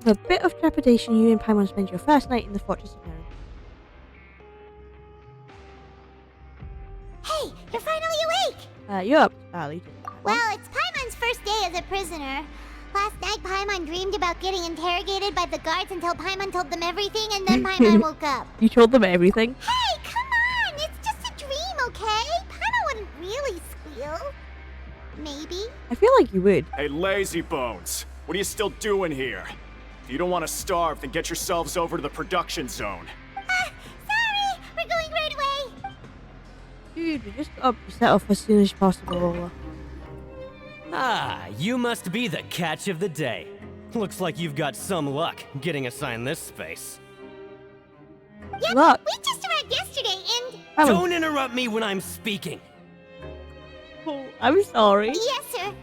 With a bit of trepidation, you and Paimon spend your first night in the Fortress of Meru. Hey, you're finally awake! You're up early. Well, it's Paimon's first day as a prisoner. Last night, Paimon dreamed about getting interrogated by the guards until Paimon told them everything, and then Paimon woke up. You told them everything? Hey, come on! It's just a dream, okay? Paimon wouldn't really squeal. Maybe. I feel like you would. Hey, lazy bones. What are you still doing here? If you don't want to starve, then get yourselves over to the production zone. Sorry! We're going right away! Dude, we just got to set off as soon as possible. Ah, you must be the catch of the day. Looks like you've got some luck getting assigned this space. Yep, Look. we just arrived yesterday and... Don't interrupt me when I'm speaking. Oh, I'm sorry. Yes, sir.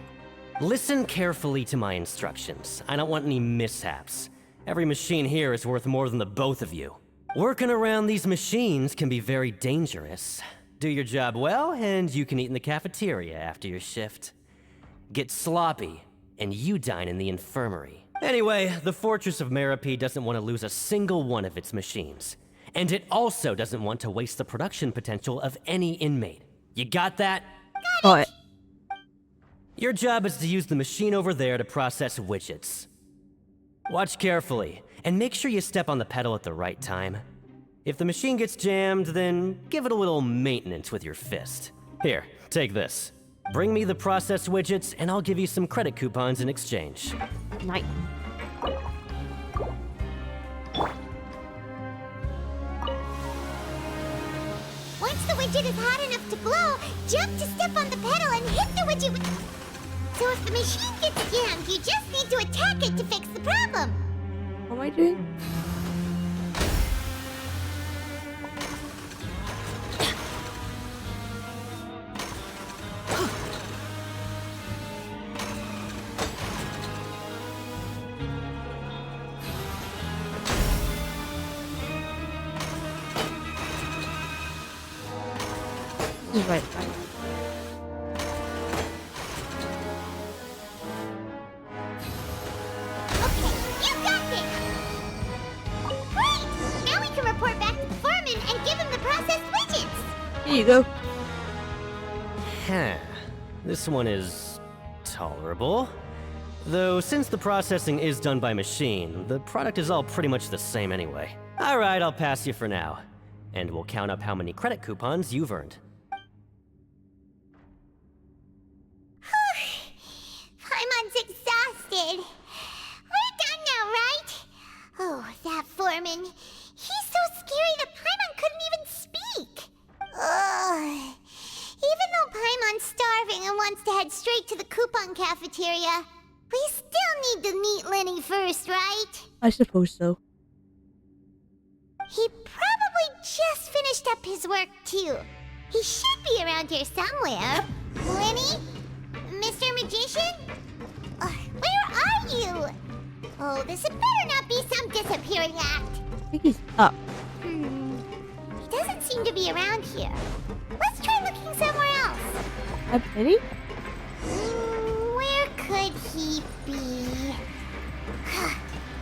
Listen carefully to my instructions. I don't want any mishaps. Every machine here is worth more than the both of you. Working around these machines can be very dangerous. Do your job well, and you can eat in the cafeteria after your shift. Get sloppy, and you dine in the infirmary. Anyway, the Fortress of Meru doesn't want to lose a single one of its machines. And it also doesn't want to waste the production potential of any inmate. You got that? Got it. Your job is to use the machine over there to process widgets. Watch carefully, and make sure you step on the pedal at the right time. If the machine gets jammed, then give it a little maintenance with your fist. Here, take this. Bring me the processed widgets, and I'll give you some credit coupons in exchange. Nice. Once the widget is hot enough to glow, jump to step on the pedal and hit the widget with... So if the machine gets jammed, you just need to attack it to fix the problem. What am I doing? This is right. Okay, you got this! Great! Now we can report back to the foreman and give him the processed widgets! Here you go. Huh. This one is tolerable. Though since the processing is done by machine, the product is all pretty much the same anyway. Alright, I'll pass you for now. And we'll count up how many credit coupons you've earned. Paimon's exhausted. We're done now, right? Oh, that foreman. He's so scary that Paimon couldn't even speak. Ugh. Even though Paimon's starving and wants to head straight to the coupon cafeteria, we still need to meet Lenny first, right? I suppose so. He probably just finished up his work, too. He should be around here somewhere. Lenny? Mr. Magician? Where are you? Oh, this had better not be some disappearing act. I think he's up. He doesn't seem to be around here. Let's try looking somewhere else. Up, Eddie? Where could he be?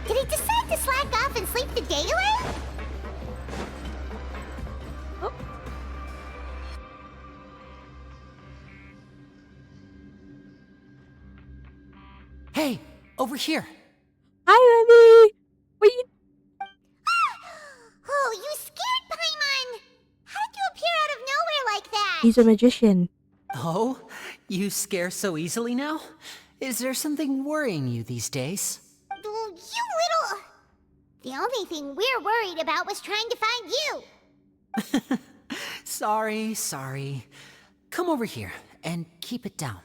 Did he decide to slack off and sleep the day away? Oh. Hey, over here. Hi, Lenny! What you... Oh, you scared Paimon! How did you appear out of nowhere like that? He's a magician. Oh, you scare so easily now? Is there something worrying you these days? You little... The only thing we're worried about was trying to find you. Sorry. Come over here and keep it down.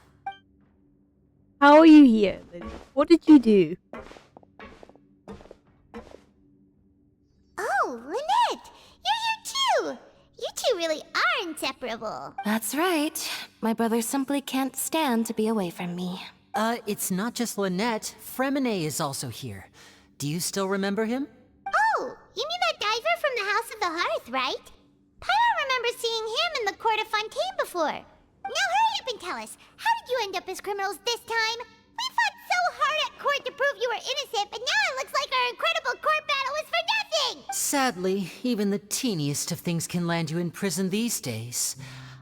How are you here, Lenny? What did you do? Oh, Lynette! You're here too! You two really are inseparable. That's right. My brother simply can't stand to be away from me. It's not just Lynette. Fremine is also here. Do you still remember him? Oh, you mean that diver from the House of the Hearth, right? Pyro remembers seeing him in the Court of Fontaine before. Now hurry up and tell us, how did you end up as criminals this time? We fought so hard at court to prove you were innocent, but now it looks like Sadly, even the teeniest of things can land you in prison these days.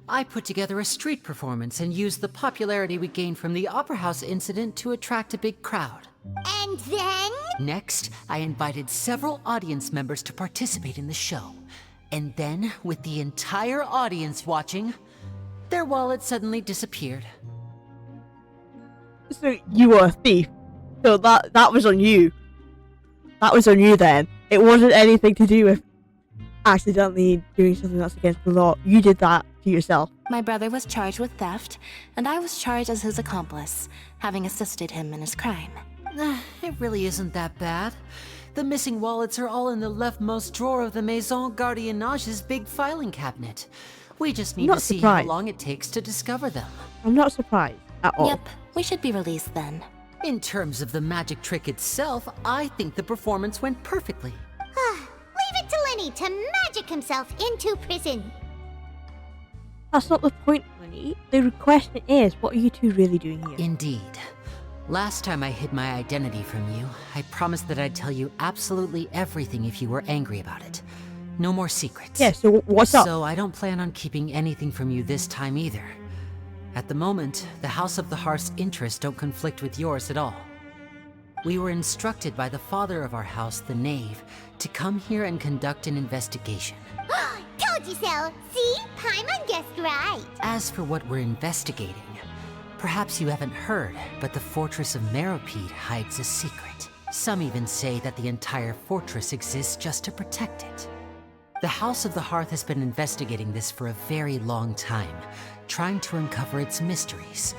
I put together a street performance and used the popularity we gained from the Opera House incident to attract a big crowd. And then? Next, I invited several audience members to participate in the show. And then, with the entire audience watching, their wallet suddenly disappeared. So you were a thief. So that was on you. That was on you then. It wasn't anything to do with accidentally doing something that's against the law. You did that to yourself. My brother was charged with theft, and I was charged as his accomplice, having assisted him in his crime. It really isn't that bad. The missing wallets are all in the leftmost drawer of the Maison Gardiennage's big filing cabinet. We just need to see how long it takes to discover them. I'm not surprised at all. Yep, we should be released then. In terms of the magic trick itself, I think the performance went perfectly. Leave it to Lenny to magic himself into prison. That's not the point, Lenny. The question is, what are you two really doing here? Indeed. Last time I hid my identity from you, I promised that I'd tell you absolutely everything if you were angry about it. No more secrets. Yeah, so what's up? So I don't plan on keeping anything from you this time either. At the moment, the House of the Hearth's interests don't conflict with yours at all. We were instructed by the father of our house, the Knave, to come here and conduct an investigation. Told you so. See? Paimon guessed right. As for what we're investigating, perhaps you haven't heard, but the Fortress of Meropide hides a secret. Some even say that the entire fortress exists just to protect it. The House of the Hearth has been investigating this for a very long time, trying to uncover its mysteries.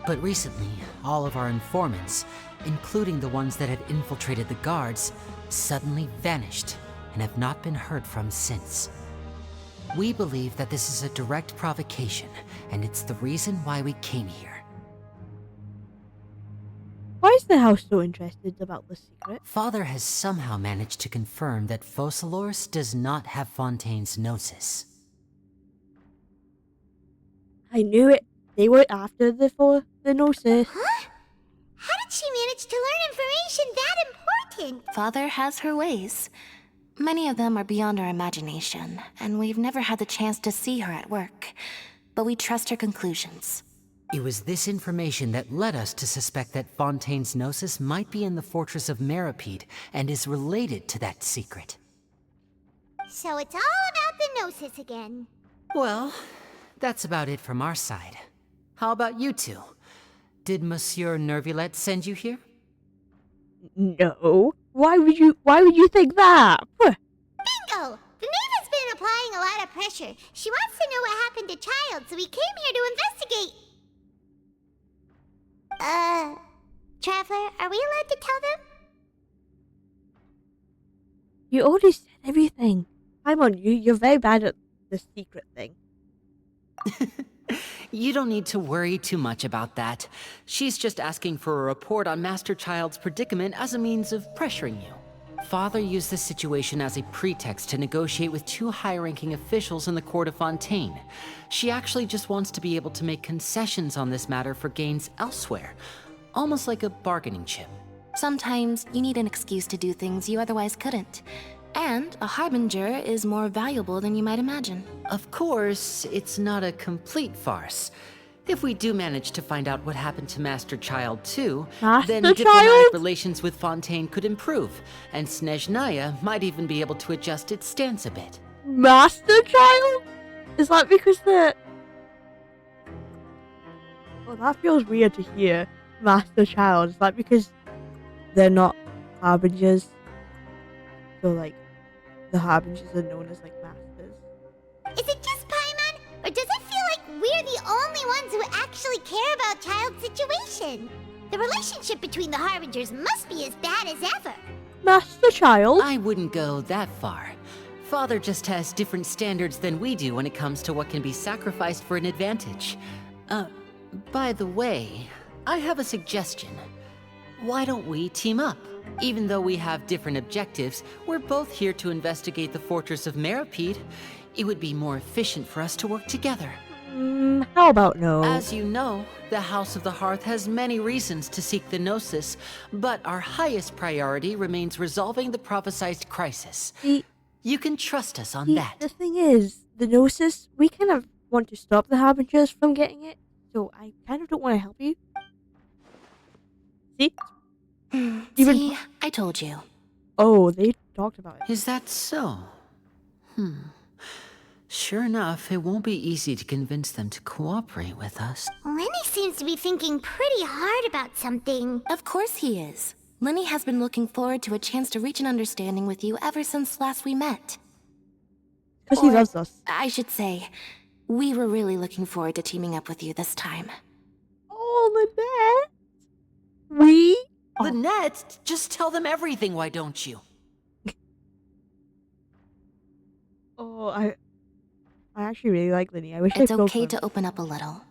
But recently, all of our informants, including the ones that had infiltrated the guards, suddenly vanished and have not been heard from since. We believe that this is a direct provocation, and it's the reason why we came here. Why is the house so interested about this secret? Father has somehow managed to confirm that Focalors does not have Fontaine's Gnosis. I knew it. They were after the Gnosis. Huh? How did she manage to learn information that important? Father has her ways. Many of them are beyond our imagination, and we've never had the chance to see her at work. But we trust her conclusions. It was this information that led us to suspect that Fontaine's Gnosis might be in the Fortress of Meropide and is related to that secret. So it's all about the Gnosis again. Well, that's about it from our side. How about you two? Did Monsieur Nervulette send you here? No. Why would you think that? Bingo! The Knave has been applying a lot of pressure. She wants to know what happened to Childe, so we came here to investigate. Traveler, are we allowed to tell them? You already said everything. I'm on you. You're very bad at the secret thing. You don't need to worry too much about that. She's just asking for a report on Master Childe's predicament as a means of pressuring you. Father used this situation as a pretext to negotiate with two high-ranking officials in the court of Fontaine. She actually just wants to be able to make concessions on this matter for gains elsewhere, almost like a bargaining chip. Sometimes you need an excuse to do things you otherwise couldn't. And a harbinger is more valuable than you might imagine. Of course, it's not a complete farce. If we do manage to find out what happened to Master Childe too, then diplomatic relations with Fontaine could improve, and Snezhnaya might even be able to adjust its stance a bit. Master Childe? Is that because the... Oh, that feels weird to hear. Master Childe. Is that because they're not harbingers? So, like, the harbingers are known as, like, masters. Is it just Paimon, or does it feel like we're the only ones who actually care about Childe's situation? The relationship between the harbingers must be as bad as ever. Master Childe? I wouldn't go that far. Father just has different standards than we do when it comes to what can be sacrificed for an advantage. By the way, I have a suggestion. Why don't we team up? Even though we have different objectives, we're both here to investigate the Fortress of Meropide. It would be more efficient for us to work together. How about no? As you know, the House of the Hearth has many reasons to seek the Gnosis, but our highest priority remains resolving the prophesized crisis. See, You can trust us on see, that. the thing is, the Gnosis, we kind of want to stop the Harbingers from getting it, so I kind of don't want to help you. See? Even- See, I told you. Oh, they talked about it. Is that so? Sure enough, it won't be easy to convince them to cooperate with us. Lenny seems to be thinking pretty hard about something. Of course he is. Lenny has been looking forward to a chance to reach an understanding with you ever since last we met. Because he Or, loves us. I should say, we were really looking forward to teaming up with you this time. Oh, Lynette! We? The net? Just tell them everything, why don't you? Oh, I actually really like Linny. I wish It's I could okay go to open up a little.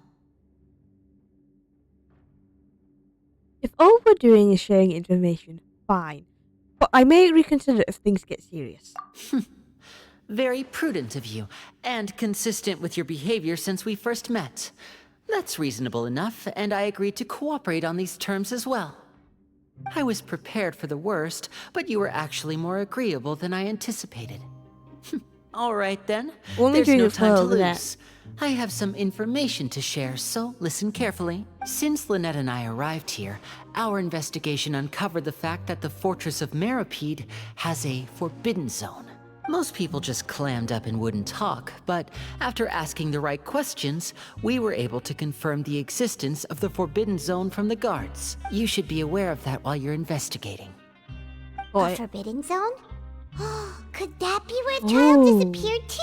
If all we're doing is sharing information, fine. But I may reconsider if things get serious. Very prudent of you, and consistent with your behavior since we first met. That's reasonable enough, and I agreed to cooperate on these terms as well. I was prepared for the worst, but you were actually more agreeable than I anticipated. All right then, Only there's during no the time to flow, Lynette. lose. I have some information to share, so listen carefully. Since Lynette and I arrived here, our investigation uncovered the fact that the Fortress of Meropide has a forbidden zone. Most people just clammed up and wouldn't talk, but after asking the right questions, we were able to confirm the existence of the forbidden zone from the guards. You should be aware of that while you're investigating. A forbidden zone? Could that be where Child Oh. disappeared to?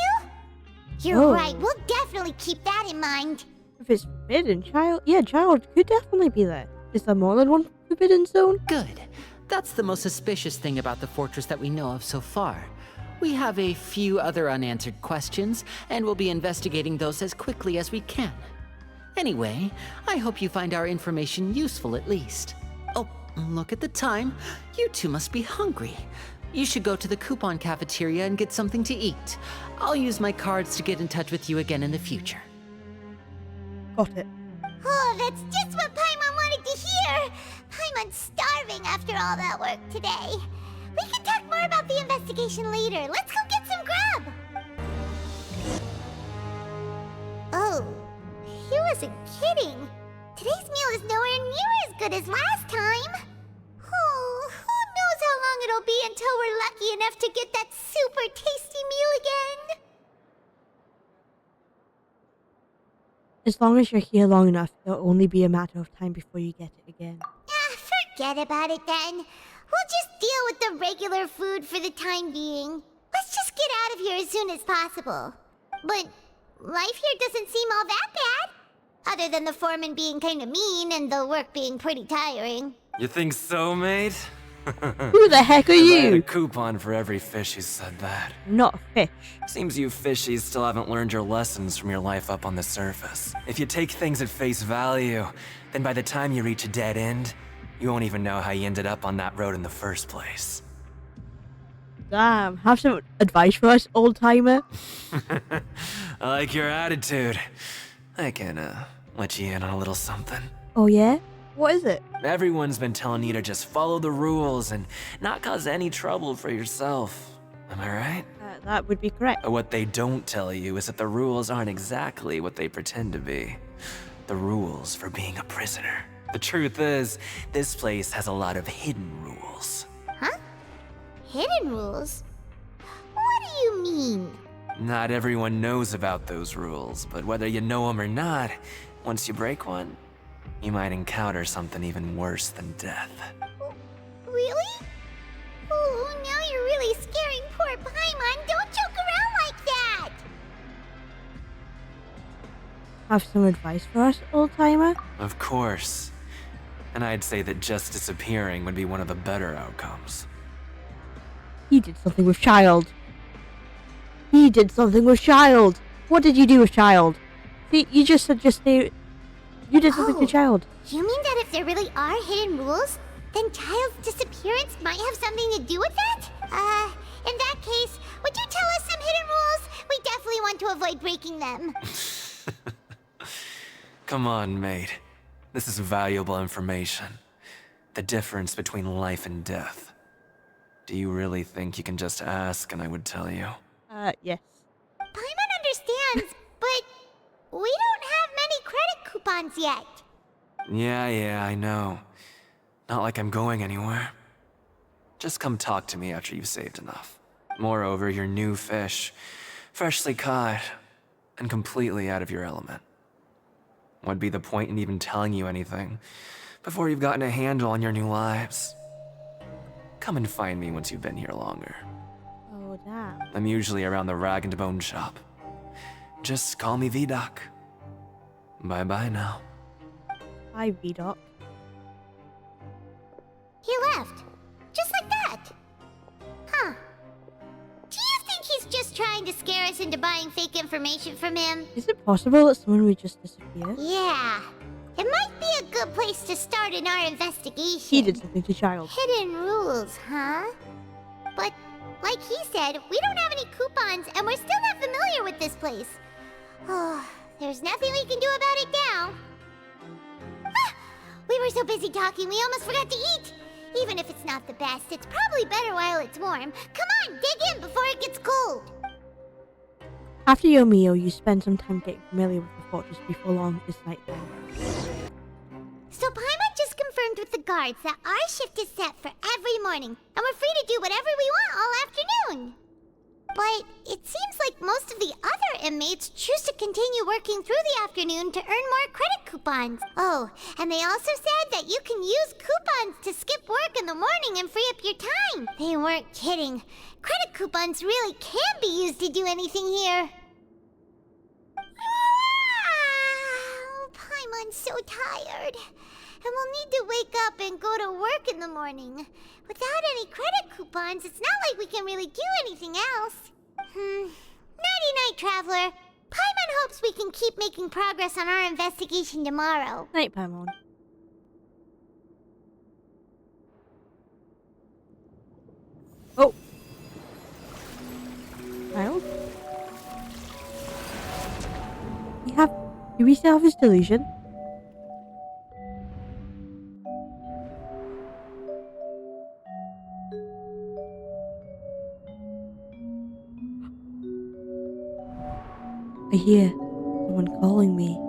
You're Oh. right, we'll definitely keep that in mind. If it's forbidden, child could definitely be there. Is there more than one forbidden zone? Good. That's the most suspicious thing about the fortress that we know of so far. We have a few other unanswered questions, and we'll be investigating those as quickly as we can. Anyway, I hope you find our information useful at least. Oh, look at the time. You two must be hungry. You should go to the coupon cafeteria and get something to eat. I'll use my cards to get in touch with you again in the future. Got it. Oh, that's just what Paimon wanted to hear! Paimon's starving after all that work today. We can talk more about the investigation later. Let's go get some grub! Oh, he wasn't kidding. Today's meal is nowhere near as good as last time. Oh, who knows how long it'll be until we're lucky enough to get that super tasty meal again? As long as you're here long enough, it'll only be a matter of time before you get it again. Forget about it then. We'll just deal with the regular food for the time being. Let's just get out of here as soon as possible. But life here doesn't seem all that bad. Other than the foreman being kinda mean and the work being pretty tiring. You think so, mate? Who the heck are I had a you? coupon for every fish who said that. Not a fish. Seems you fishies still haven't learned your lessons from your life up on the surface. If you take things at face value, then by the time you reach a dead end, you won't even know how you ended up on that road in the first place. Damn, have some advice for us, old timer? I like your attitude. I can, let you in on a little something. Oh yeah? What is it? Everyone's been telling you to just follow the rules and not cause any trouble for yourself. Am I right? That would be correct. But what they don't tell you is that the rules aren't exactly what they pretend to be. The rules for being a prisoner. The truth is, this place has a lot of hidden rules. Huh? Hidden rules? What do you mean? Not everyone knows about those rules, but whether you know them or not, once you break one, you might encounter something even worse than death. Really? Oh, now you're really scaring poor Paimon. Don't joke around like that! Have some advice for us, old timer? Of course. And I'd say that just disappearing would be one of the better outcomes. He did something with Child. He did something with Child. What did you do with Child? See, you just said just stay. You did something to Oh. Child. You mean that if there really are hidden rules, then Child's disappearance might have something to do with that? In that case, would you tell us some hidden rules? We definitely want to avoid breaking them. Come on, mate. This is valuable information. The difference between life and death. Do you really think you can just ask and I would tell you? Yes. Paimon understands, but we don't have many credit coupons yet. Yeah, I know. Not like I'm going anywhere. Just come talk to me after you've saved enough. Moreover, you're new fish, freshly caught, and completely out of your element. What'd be the point in even telling you anything before you've gotten a handle on your new lives? Come and find me once you've been here longer. Oh, damn. I'm usually around the rag and bone shop. Just call me V-Doc. Bye-bye now. Hi, V-Doc. He left. Just like that. Huh. Do you think he's just trying to scare us into buying fake information from him? Is it possible that someone would just disappear? Yeah. It might be a good place to start in our investigation. He did something to Childe. Hidden rules, huh? But, like he said, we don't have any coupons, and we're still not familiar with this place. Oh, there's nothing we can do about it now. Ah, we were so busy talking, we almost forgot to eat. Even if it's not the best, it's probably better while it's warm. Come on, dig in before it gets cold. After your meal, you spend some time getting familiar with the fortress before long it's nighttime. So Paimon just confirmed with the guards that our shift is set for every morning, and we're free to do whatever we want all afternoon. But it seems like most of the other inmates choose to continue working through the afternoon to earn more credit coupons. Oh, and they also said that you can use coupons to skip work in the morning and free up your time. They weren't kidding. Credit coupons really can be used to do anything here. Paimon's so tired. And we'll need to wake up and go to work in the morning. Without any credit coupons, it's not like we can really do anything else. Nighty-night, Traveler. Paimon hopes we can keep making progress on our investigation tomorrow. Night, Paimon. Oh. Childe? Do we still have his delusion? I hear someone calling me.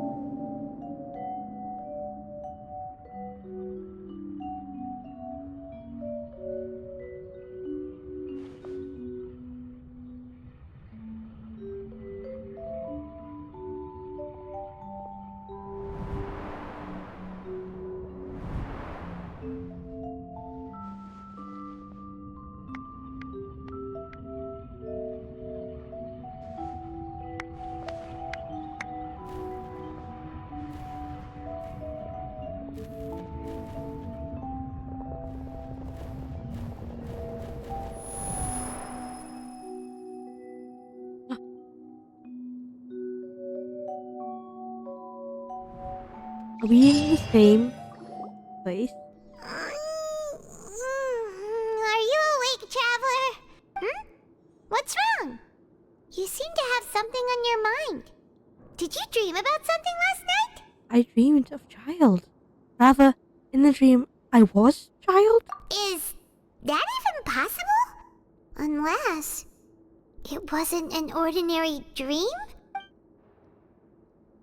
Are we in the same place? Are you awake, Traveler? What's wrong? You seem to have something on your mind. Did you dream about something last night? I dreamed of Childe. Rather, in the dream, I was Childe? Is that even possible? Unless it wasn't an ordinary dream?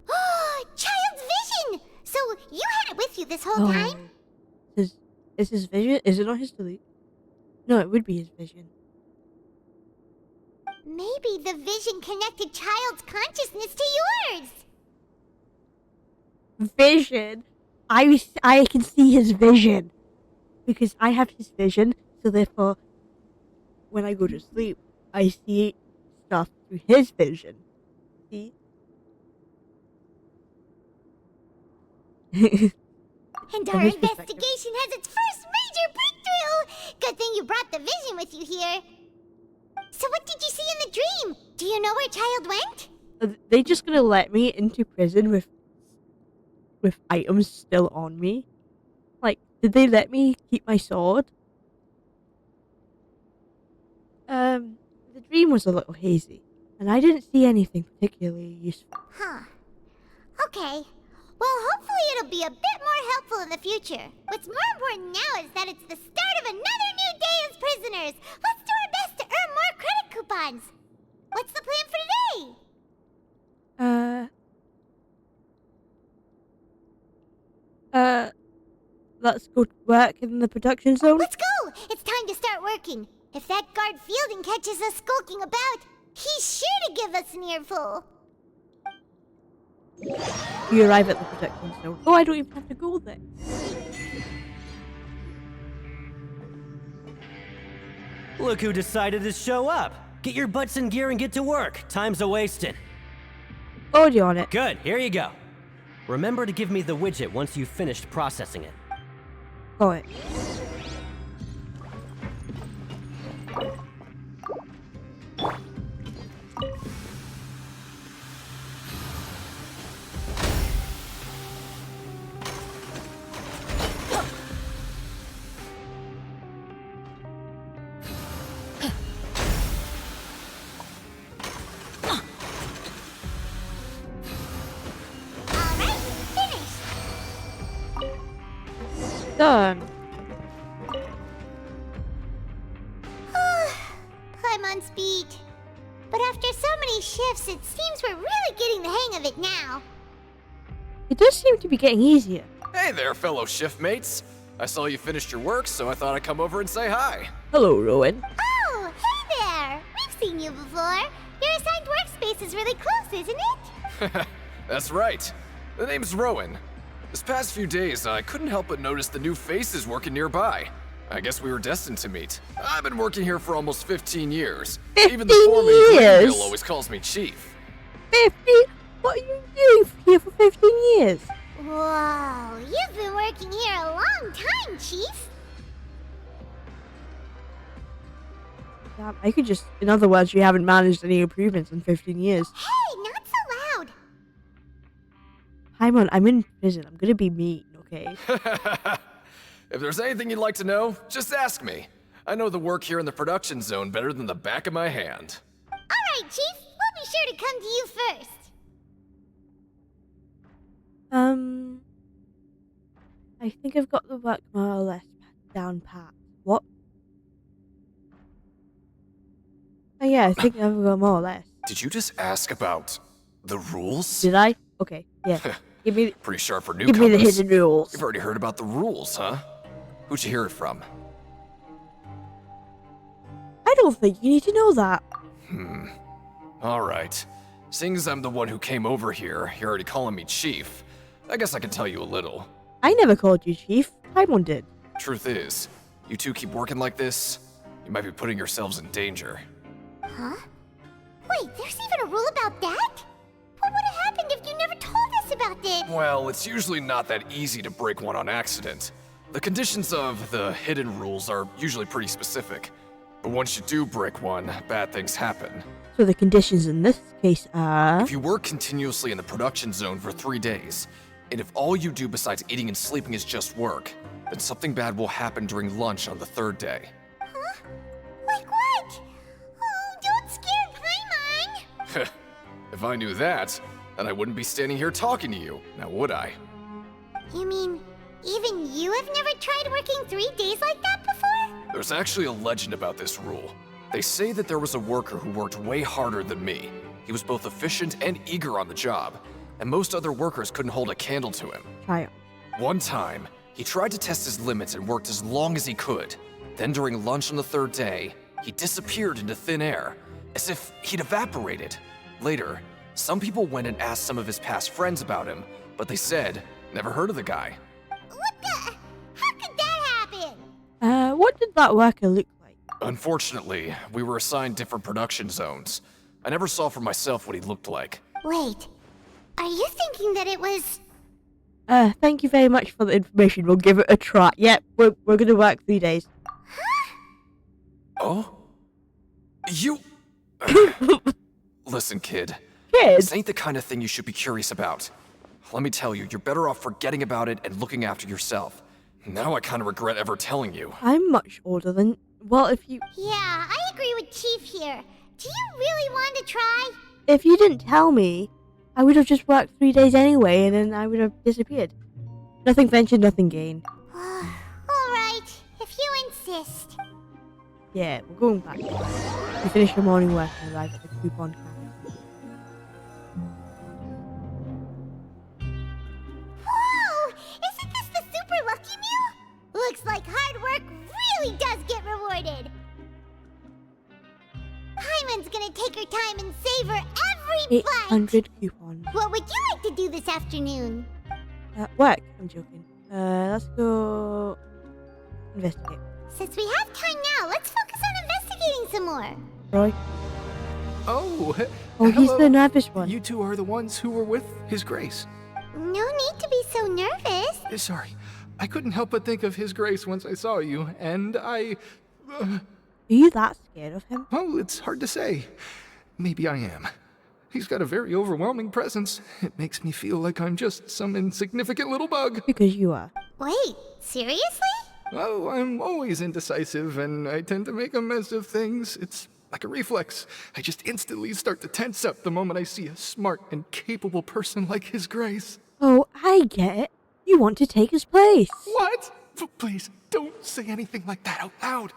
Oh, Childe's vision! So you had it with you this whole time? Is his vision? Is it not his delete? No, it would be his vision. Maybe the vision connected Childe's consciousness to yours. Vision? I can see his vision. Because I have his vision, so therefore, when I go to sleep, I see stuff through his vision. See? And our investigation has its first major breakthrough! Good thing you brought the vision with you here. So what did you see in the dream? Do you know where Childe went? Are they just gonna let me into prison with items still on me? Like, did they let me keep my sword? The dream was a little hazy, and I didn't see anything particularly useful. Huh. Okay. Well, hopefully it'll be a bit more helpful in the future. What's more important now is that it's the start of another new day as prisoners. Let's do our best to earn more credit coupons. What's the plan for today? Let's go work in the production zone. Let's go! It's time to start working. If that guard Fielding catches us skulking about, he's sure to give us an earful. You arrive at the production zone. Oh, I don't even have to go there. Look who decided to show up. Get your butts in gear and get to work. Time's a-wasting. Already on it. Good, here you go. Remember to give me the widget once you've finished processing it. Got it. Alright, finished. Done. Paimon's beat. But after so many shifts, it seems we're really getting the hang of it now. It does seem to be getting easier. Hey there, fellow shiftmates. I saw you finished your work, so I thought I'd come over and say hi. Hello, Rowan. Oh, hey there! We've seen you before. Your assigned workspace is really close, isn't it? That's right. The name's Rowan. This past few days, I couldn't help but notice the new faces working nearby. I guess we were destined to meet. I've been working here for almost 15 years. Even the 15 foreman years? Greenville always calls me Chief. 50? What are you doing here for 15 years? Whoa, you've been working here a long time, Chief. Damn, I could just... In other words, you haven't managed any improvements in 15 years. Hey, not so loud. Paimon, I'm in prison. I'm gonna be mean, okay? If there's anything you'd like to know, just ask me. I know the work here in the production zone better than the back of my hand. All right, Chief. We'll be sure to come to you first. I think I've got the work more or less down pat. What? Oh yeah, I think I've got more or less. Did you just ask about the rules? Did I? Okay, yeah. Give me Pretty sharp for the newcomers. hidden rules. You've already heard about the rules, huh? Who'd you hear it from? I don't think you need to know that. All right. Seeing as I'm the one who came over here, you're already calling me Chief. I guess I can tell you a little. I never called you Chief. Paimon did. Truth is, you two keep working like this, you might be putting yourselves in danger. Huh? Wait, there's even a rule about that? What would have happened if you never told us about this? Well, it's usually not that easy to break one on accident. The conditions of the hidden rules are usually pretty specific. But once you do break one, bad things happen. So the conditions in this case are... If you work continuously in the production zone for 3 days, and if all you do besides eating and sleeping is just work, then something bad will happen during lunch on the 3rd day. Huh? Like what? Oh, don't scare Paimon. If I knew that, then I wouldn't be standing here talking to you, now would I? You mean, even you have never tried working 3 days like that before? There's actually a legend about this rule. They say that there was a worker who worked way harder than me. He was both efficient and eager on the job, and most other workers couldn't hold a candle to him. Try One time, he tried to test his limits and worked as long as he could. Then during lunch on the 3rd day, he disappeared into thin air, as if he'd evaporated. Later, some people went and asked some of his past friends about him, but they said, never heard of the guy. What the? How could that happen? What did that worker look like? Unfortunately, we were assigned different production zones. I never saw for myself what he looked like. Wait, are you thinking that it was... Thank you very much for the information. We'll give it a try. Yep, we're gonna work 3 days. Oh? You... Listen, kid. Kids? This ain't the kind of thing you should be curious about. Let me tell you, you're better off forgetting about it and looking after yourself. Now I kind of regret ever telling you. I'm much older than... Well, if you... Yeah, I agree with Chief here. Do you really want to try? If you didn't tell me, I would have just worked 3 days anyway, and then I would have disappeared. Nothing ventured, nothing gained. Alright, if you insist. Yeah, we're going back. We finish the morning work and arrive at the coupon counter. Whoa! Isn't this the super lucky meal? Looks like hard work really does get rewarded. Paimon's gonna take her time and savor every bite. 800 coupons. What would you like to do this afternoon? Work. I'm joking. Let's go investigate. Since we have time now, let's focus on investigating some more. Roy. Oh, Oh, he's hello. the nervous one. You two are the ones who were with His Grace. No need to be so nervous. Sorry, I couldn't help but think of His Grace once I saw you, and I... Are you that scared of him? well, it's hard to say. Maybe I am. He's got a very overwhelming presence. It makes me feel like I'm just some insignificant little bug. Because you are. Wait, seriously? Oh, I'm always indecisive, and I tend to make a mess of things. It's like a reflex. I just instantly start to tense up the moment I see a smart and capable person like His Grace. Oh, I get it. You want to take his place. What? Please, don't say anything like that out loud.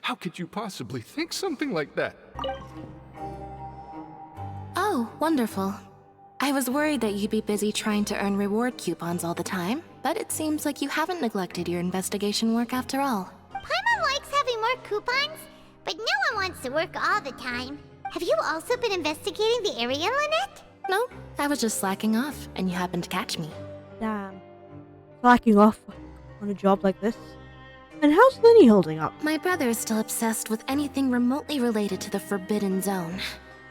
How could you possibly think something like that? Oh, wonderful. I was worried that you'd be busy trying to earn reward coupons all the time, but it seems like you haven't neglected your investigation work after all. Paimon likes having more coupons, but no one wants to work all the time. Have you also been investigating the area, Lynette? No, I was just slacking off, and you happened to catch me. Damn. Slacking off on a job like this. And how's Linny holding up? My brother is still obsessed with anything remotely related to the Forbidden Zone.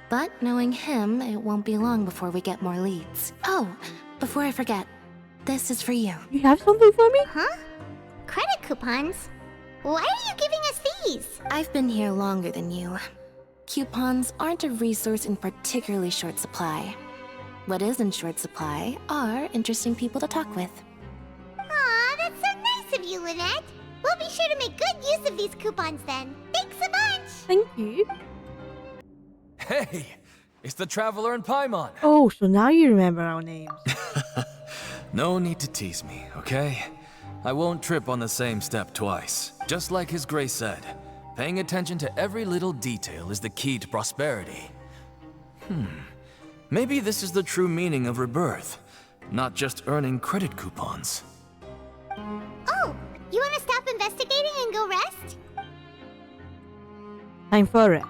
But knowing him, it won't be long before we get more leads. Oh, before I forget, this is for you. You have something for me? Huh? Credit coupons? Why are you giving us these? I've been here longer than you. Coupons aren't a resource in particularly short supply. What is in short supply are interesting people to talk with. Aw, that's so nice of you, Lynette. We'll be sure to make good use of these coupons then. Thanks a bunch! Thank you. Hey, it's the Traveler and Paimon. Oh, so now you remember our names. No need to tease me, okay? I won't trip on the same step twice. Just like His Grace said, paying attention to every little detail is the key to prosperity. Maybe this is the true meaning of rebirth, not just earning credit coupons. Oh, you want to stop investigating and go rest? Time for it.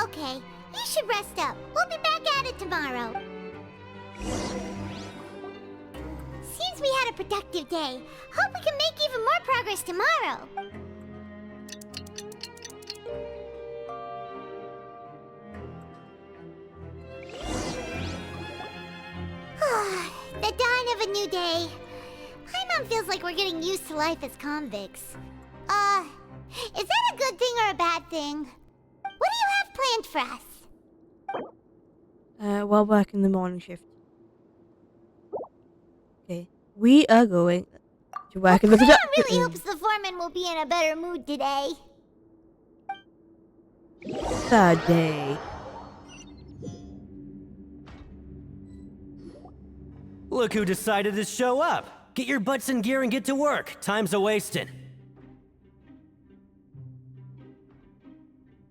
Okay, you should rest up. We'll be back at it tomorrow. Seems we had a productive day. Hope we can make even more progress tomorrow. The dawn of a new day. Paimon feels like we're getting used to life as convicts. Is that a good thing or a bad thing? What do you have planned for us? While working the morning shift. Okay. We are going to work in the Paimon production. really hopes the foreman will be in a better mood today. Third day. Look who decided to show up. Get your butts in gear and get to work. Time's a-wasting.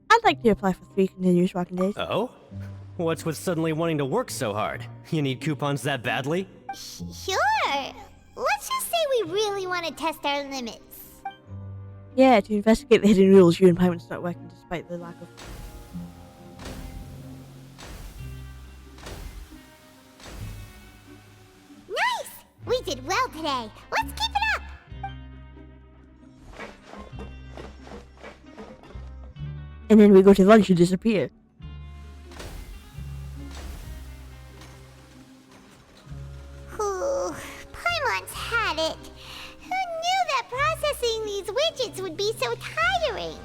I'd like to apply for 3 continuous working days. Oh? What's with suddenly wanting to work so hard? You need coupons that badly? Sure. Let's just say we really want to test our limits. Yeah, to investigate the hidden rules, you and Paimon start working despite the lack of... Nice! We did well today. Let's keep it up! And then we go to lunch and disappear. Ooh, Paimon's had it. Who knew that processing these widgets would be so tiring?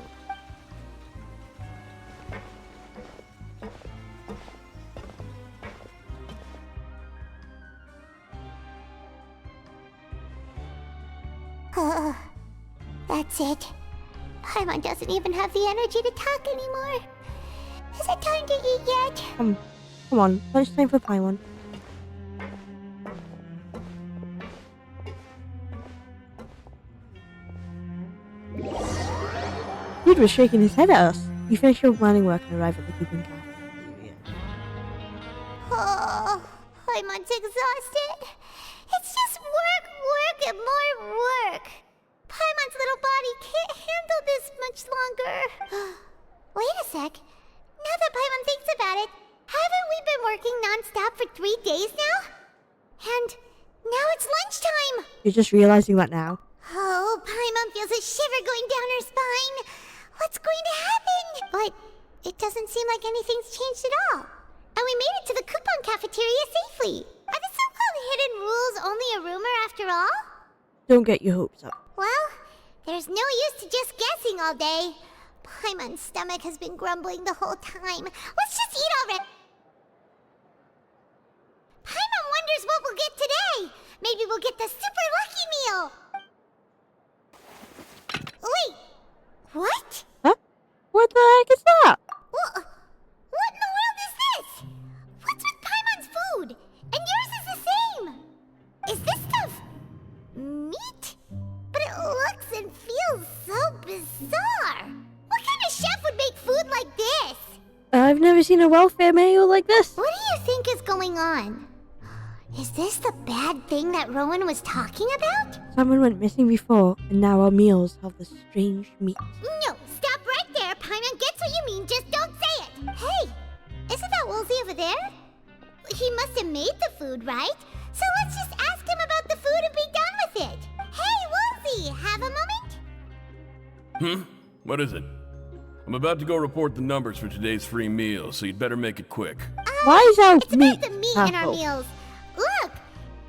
That's it. Paimon doesn't even have the energy to talk anymore. Is it time to eat yet? Come on, lunchtime for Paimon. Dude was shaking his head at us. You finish your planning work and arrive at the keeping cafeteria. Oh, Paimon's exhausted. It's just work, work, and more work. Paimon's little body can't handle this much longer. Wait a sec. Now that Paimon thinks about it, haven't we been working non-stop for 3 days now? And now it's lunchtime. You're just realizing that now. Oh, Paimon feels a shiver going down her spine. What's going to happen? But it doesn't seem like anything's changed at all. And we made it to the coupon cafeteria safely. Are the so-called hidden rules only a rumor after all? Don't get your hopes up. Well, there's no use to just guessing all day. Paimon's stomach has been grumbling the whole time. Let's just eat already. Paimon wonders what we'll get today. Maybe we'll get the super lucky meal. Wait, what? Huh? What the heck is that? What in the world is this? What's with Paimon's food? And yours is the same. Is this stuff meat? But it looks and feels so bizarre. What kind of chef would make food like this? I've never seen a welfare meal like this. What do you think is going on? Is this the bad thing that Rowan was talking about? Someone went missing before, and now our meals have the strange meat. No, stop right there. Paimon gets what you mean, just don't say it. Hey, isn't that Woolsey over there? He must have made the food, right? So let's just ask him about the food and be done with it. Hey, Woolsey, have a moment? What is it? I'm about to go report the numbers for today's free meal, so you'd better make it quick. Why is our It's meat about the meat in our meals. Look,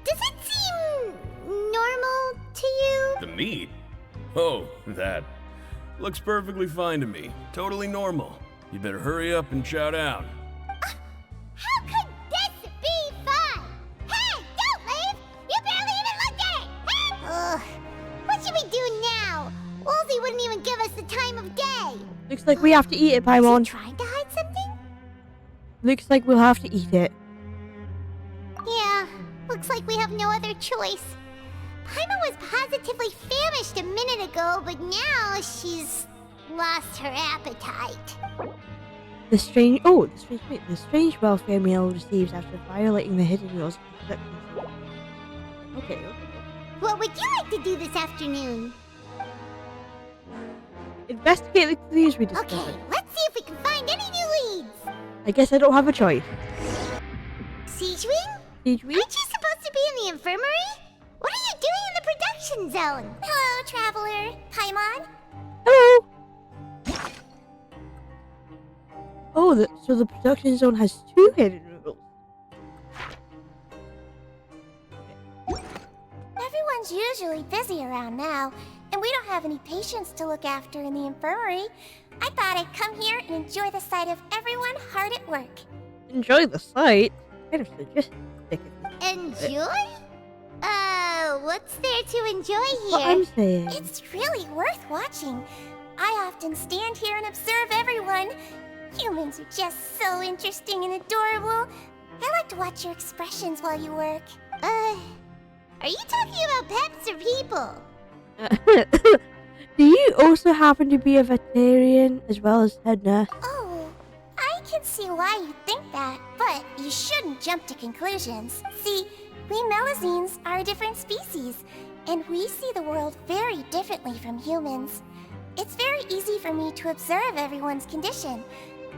does it seem normal to you? The meat? Oh, that. Looks perfectly fine to me. Totally normal. You better hurry up and chow down. How could this be fun? Hey, don't leave! You barely even looked at it! Hey! Ugh, what should we do now? Woolsey wouldn't even give us the time of day. Looks like we have to eat it, Paimon. Is he trying to hide something? Looks like we'll have to eat it. Yeah, looks like we have no other choice. Paimon was positively famished a minute ago, but now she's lost her appetite. The strange welfare meal receives after violating the hidden rules. Okay. What would you like to do this afternoon? Investigate the clues we discovered. Okay, let's see if we can find any new leads. I guess I don't have a choice. Siege Wing? Siege Wing? Aren't you supposed to be in the infirmary? What are you doing in the production zone? Hello, traveler. Paimon? Hello! Oh, so the production zone has 2 hidden rules. Everyone's usually busy around now, and we don't have any patients to look after in the infirmary. I thought I'd come here and enjoy the sight of everyone hard at work. Enjoy the sight? Kind of suggestive. Enjoy? What's there to enjoy here? What I'm saying. It's really worth watching. I often stand here and observe everyone. Humans are just so interesting and adorable. I like to watch your expressions while you work. Are you talking about pets or people? Do you also happen to be a veterinarian as well as head nurse? Oh, I can see why you think that, but you shouldn't jump to conclusions. See, we Melazines are a different species, and we see the world very differently from humans. It's very easy for me to observe everyone's condition.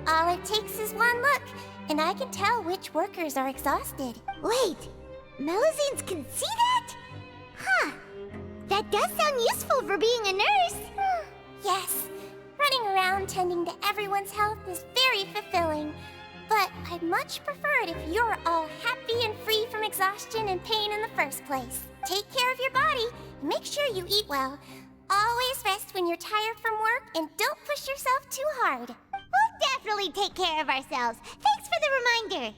All it takes is one look, and I can tell which workers are exhausted. Wait, Melazines can see that? Huh. That does sound useful for being a nurse. Yes, running around tending to everyone's health is very fulfilling. But I'd much prefer it if you're all happy and free from exhaustion and pain in the first place. Take care of your body, and make sure you eat well. Always rest when you're tired from work, and don't push yourself too hard. We'll definitely take care of ourselves. Thanks for the reminder.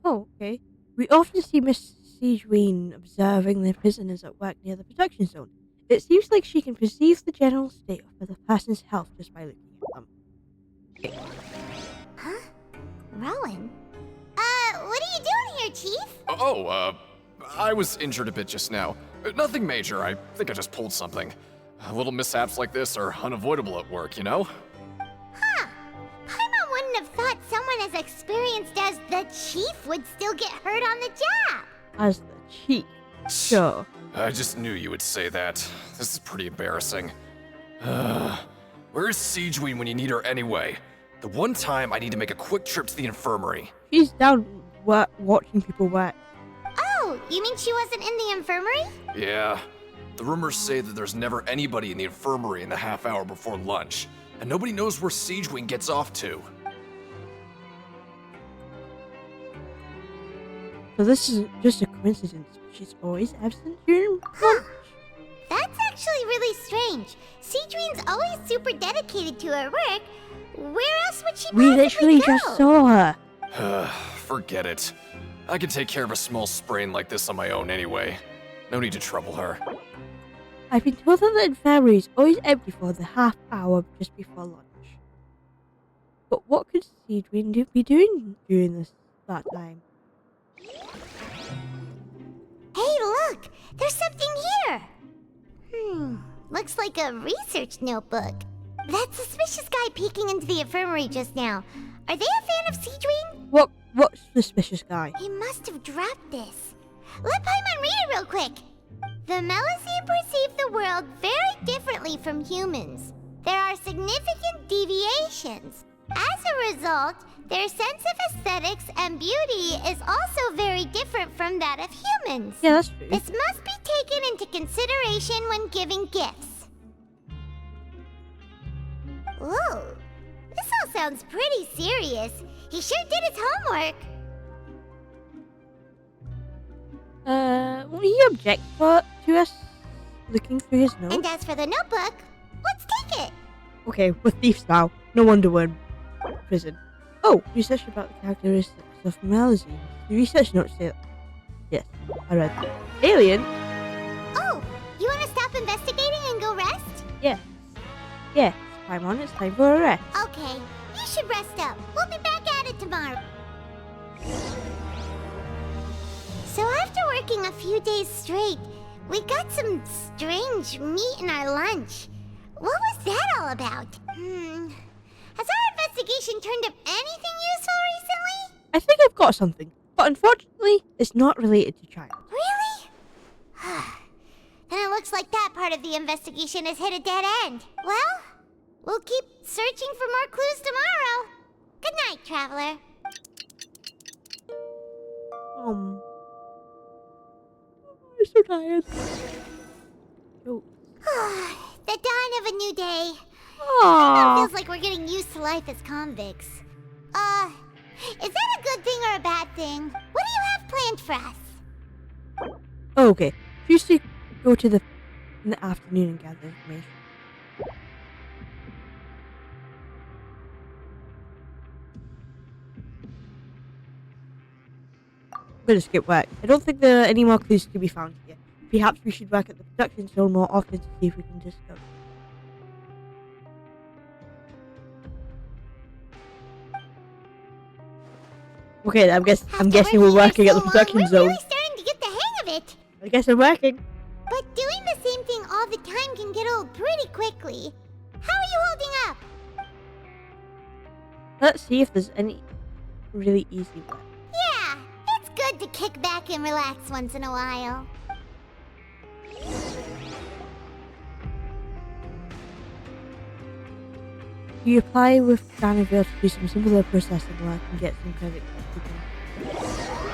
Oh, okay. We often see Miss Siegeween observing the prisoners at work near the production zone. It seems like she can perceive the general state of the person's health just by looking at them. Okay. Huh? Rowan? What are you doing here, Chief? I was injured a bit just now. Nothing major, I think I just pulled something. Little mishaps like this are unavoidable at work, you know? Huh. Paimon wouldn't have thought someone as experienced as the Chief would still get hurt on the job. As the chief. Sure. I just knew you would say that. This is pretty embarrassing. Where is Siegewein when you need her anyway? The one time I need to make a quick trip to the infirmary. She's down watching people work. Oh, you mean she wasn't in the infirmary? Yeah. The rumors say that there's never anybody in the infirmary in the half hour before lunch, and nobody knows where Siegewein gets off to. So this is just a coincidence. She's always absent during lunch. That's actually really strange. Siegewein's always super dedicated to her work. Where else would she We possibly literally go? just saw her. Forget it. I can take care of a small sprain like this on my own anyway. No need to trouble her. I've been told that the infirmary is always empty for the half hour just before lunch. But what could Siegewein be doing during that time? Hey, look! There's something here! Looks like a research notebook. That suspicious guy peeking into the infirmary just now. Are they a fan of Siegewein? What suspicious guy? He must have dropped this. Let Paimon read it real quick. The Melusine perceive the world very differently from humans. There are significant deviations. As a result, their sense of aesthetics and beauty is also very different from that of humans. Yeah, that's true. This must be taken into consideration when giving gifts. Whoa, this all sounds pretty serious. He sure did his homework. Will he object to us looking through his notes? And as for the notebook, let's take it. Okay, we're thieves now. No wonder we're in prison. Oh, research about the characteristics of Melusine. The research notes say... Yes, I read that. Alien? Oh, you want to stop investigating and go rest? Yes. Yes, Paimon, it's time for a rest. Okay, you should rest up. We'll be back at it tomorrow. So after working a few days straight, we got some strange meat in our lunch. What was that all about? Has our investigation turned up anything useful recently? I think I've got something, but unfortunately, it's not related to Childe. Really? Then it looks like that part of the investigation has hit a dead end. Well, we'll keep searching for more clues tomorrow. Good night, Traveler. I'm so tired. Oh. The dawn of a new day. Aww. It feels like we're getting used to life as convicts. Is that a good thing or a bad thing? What do you have planned for us? Oh, okay. Usually go to in the afternoon and gather information. I'm gonna skip work. I don't think there are any more clues to be found here. Perhaps we should work at the production zone more often to see if we can discover. Okay, I'm guessing we're working at the production zone. We're really starting to get the hang of it. I guess I'm working. But doing the same thing all the time can get old pretty quickly. How are you holding up? Let's see if there's any really easy work. Yeah, it's good to kick back and relax once in a while. You apply with Danaville to do some simpler processing work and get some credit.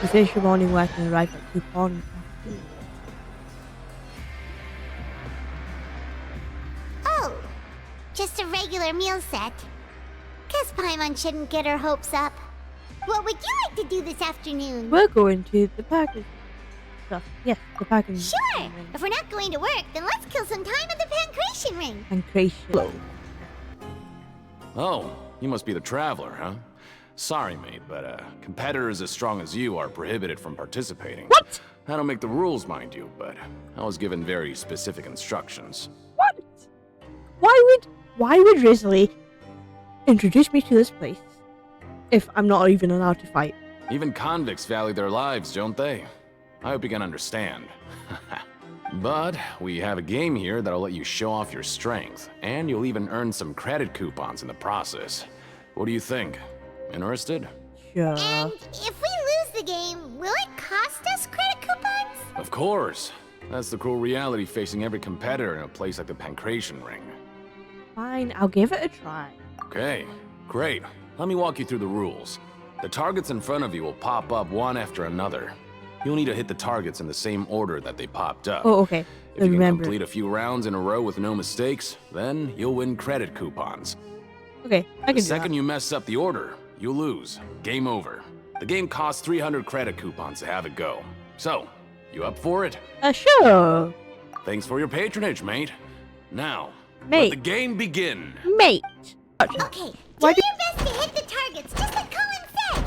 You finish your morning work and arrive at Coupon. Oh, just a regular meal set. Guess Paimon shouldn't get her hopes up. What would you like to do this afternoon? We're going to the parking stuff. Yes, the parking. Sure! If we're not going to work, then let's kill some time at the Pancration Ring. Pancration. Oh, you must be the Traveler, huh? Sorry, mate, but competitors as strong as you are prohibited from participating. What? I don't make the rules, mind you, but I was given very specific instructions. What? Why would Risley introduce me to this place if I'm not even allowed to fight? Even convicts value their lives, don't they? I hope you can understand. But we have a game here that'll let you show off your strength, and you'll even earn some credit coupons in the process. What do you think? Interested? Sure. And if we lose the game, will it cost us credit coupons? Of course. That's the cruel reality facing every competitor in a place like the Pancration Ring. Fine, I'll give it a try. Okay, great. Let me walk you through the rules. The targets in front of you will pop up one after another. You'll need to hit the targets in the same order that they popped up. Oh, okay. If you can Remember. complete a few rounds in a row with no mistakes, then you'll win credit coupons. Okay, I can The do second that. you mess up the order, you lose. Game over. The game costs 300 credit coupons to have it go. So, you up for it? Sure. Thanks for your patronage, mate. Now, let Mate. the game begin. Mate. Okay, do Why your best to hit the targets, just like Colin said.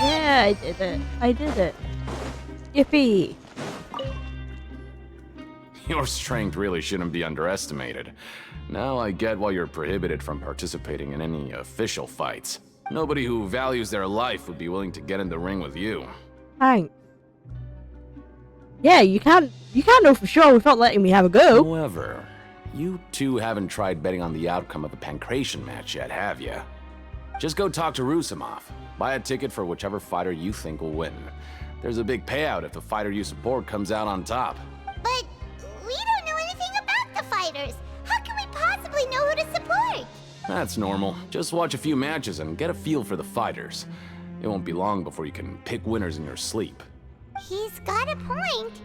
Yeah, I did it. I did it. Yippee. Your strength really shouldn't be underestimated. Now I get why you're prohibited from participating in any official fights. Nobody who values their life would be willing to get in the ring with you. Thanks. Yeah, you can't know for sure without letting me have a go. However, you two haven't tried betting on the outcome of a Pancration match yet, have you? Just go talk to Rusimov. Buy a ticket for whichever fighter you think will win. There's a big payout if the fighter you support comes out on top. But we don't know anything about the fighters. How can we possibly know who to support? That's normal. Just watch a few matches and get a feel for the fighters. It won't be long before you can pick winners in your sleep. He's got a point.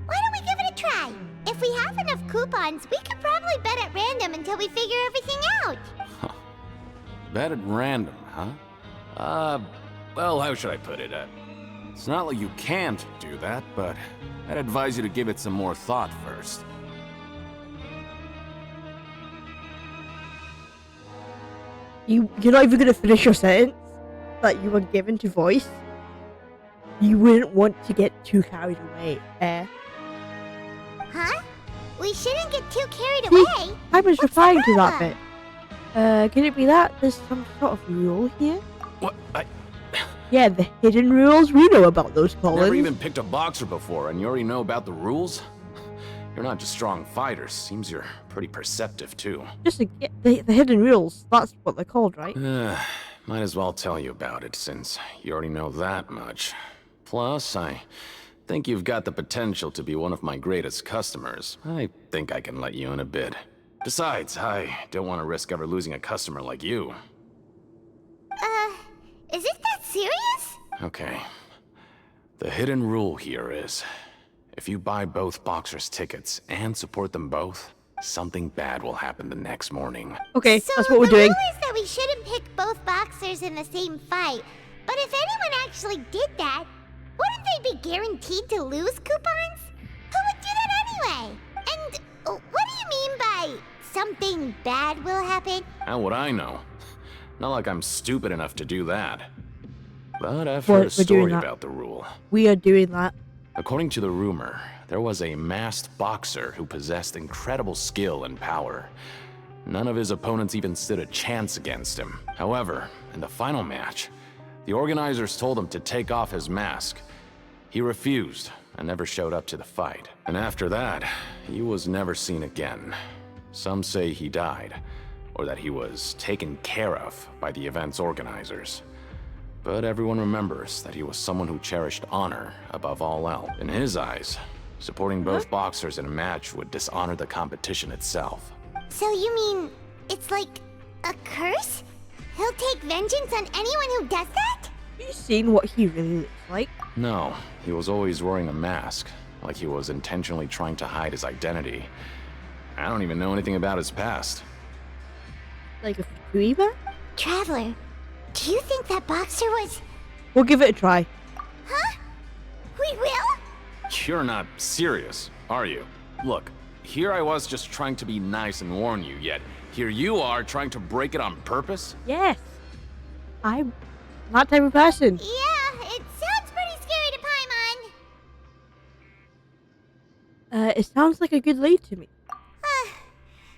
Why don't we give it a try? If we have enough coupons, we could probably bet at random until we figure everything out. Bet at random, huh? Well, how should I put it? It's not like you can't do that, but I'd advise you to give it some more thought first. You're not even gonna finish your sentence that you were given to voice. You wouldn't want to get too carried away. Huh? We shouldn't get too carried See, away. I was What's replying the to that problem? bit. Can it be that there's some sort of rule here? What? Yeah, the hidden rules. We know about those, Colin. Never even picked a boxer before, and you already know about the rules? You're not just strong fighters. Seems you're pretty perceptive, too. Just the hidden rules. That's what they're called, right? Might as well tell you about it, since you already know that much. Plus, I think you've got the potential to be one of my greatest customers. I think I can let you in a bit. Besides, I don't want to risk ever losing a customer like you. Is it that serious? Okay. The hidden rule here is, if you buy both boxers' tickets and support them both, something bad will happen the next morning. Okay, So that's what we're the doing. rule is that we shouldn't pick both boxers in the same fight. But if anyone actually did that, wouldn't they be guaranteed to lose coupons? Who would do that anyway? And what do you mean by something bad will happen? How would I know? Not like I'm stupid enough to do that. But I've heard a We're doing story that. about the rule. We are doing that. According to the rumor, there was a masked boxer who possessed incredible skill and power. None of his opponents even stood a chance against him. However, in the final match, the organizers told him to take off his mask. He refused and never showed up to the fight. And after that, he was never seen again. Some say he died, or that he was taken care of by the event's organizers. But everyone remembers that he was someone who cherished honor above all else. In his eyes, supporting both boxers in a match would dishonor the competition itself. So you mean it's like a curse? He'll take vengeance on anyone who does that? Have you seen what he really looks like? No, he was always wearing a mask, like he was intentionally trying to hide his identity. I don't even know anything about his past. Like a Futui match? Traveler, do you think that boxer was... We'll give it a try. Huh? We will? You're not serious, are you? Look, here I was just trying to be nice and warn you, yet here you are trying to break it on purpose? Yes. I'm that type of person. Yeah, it sounds pretty scary to Paimon. It sounds like a good lead to me.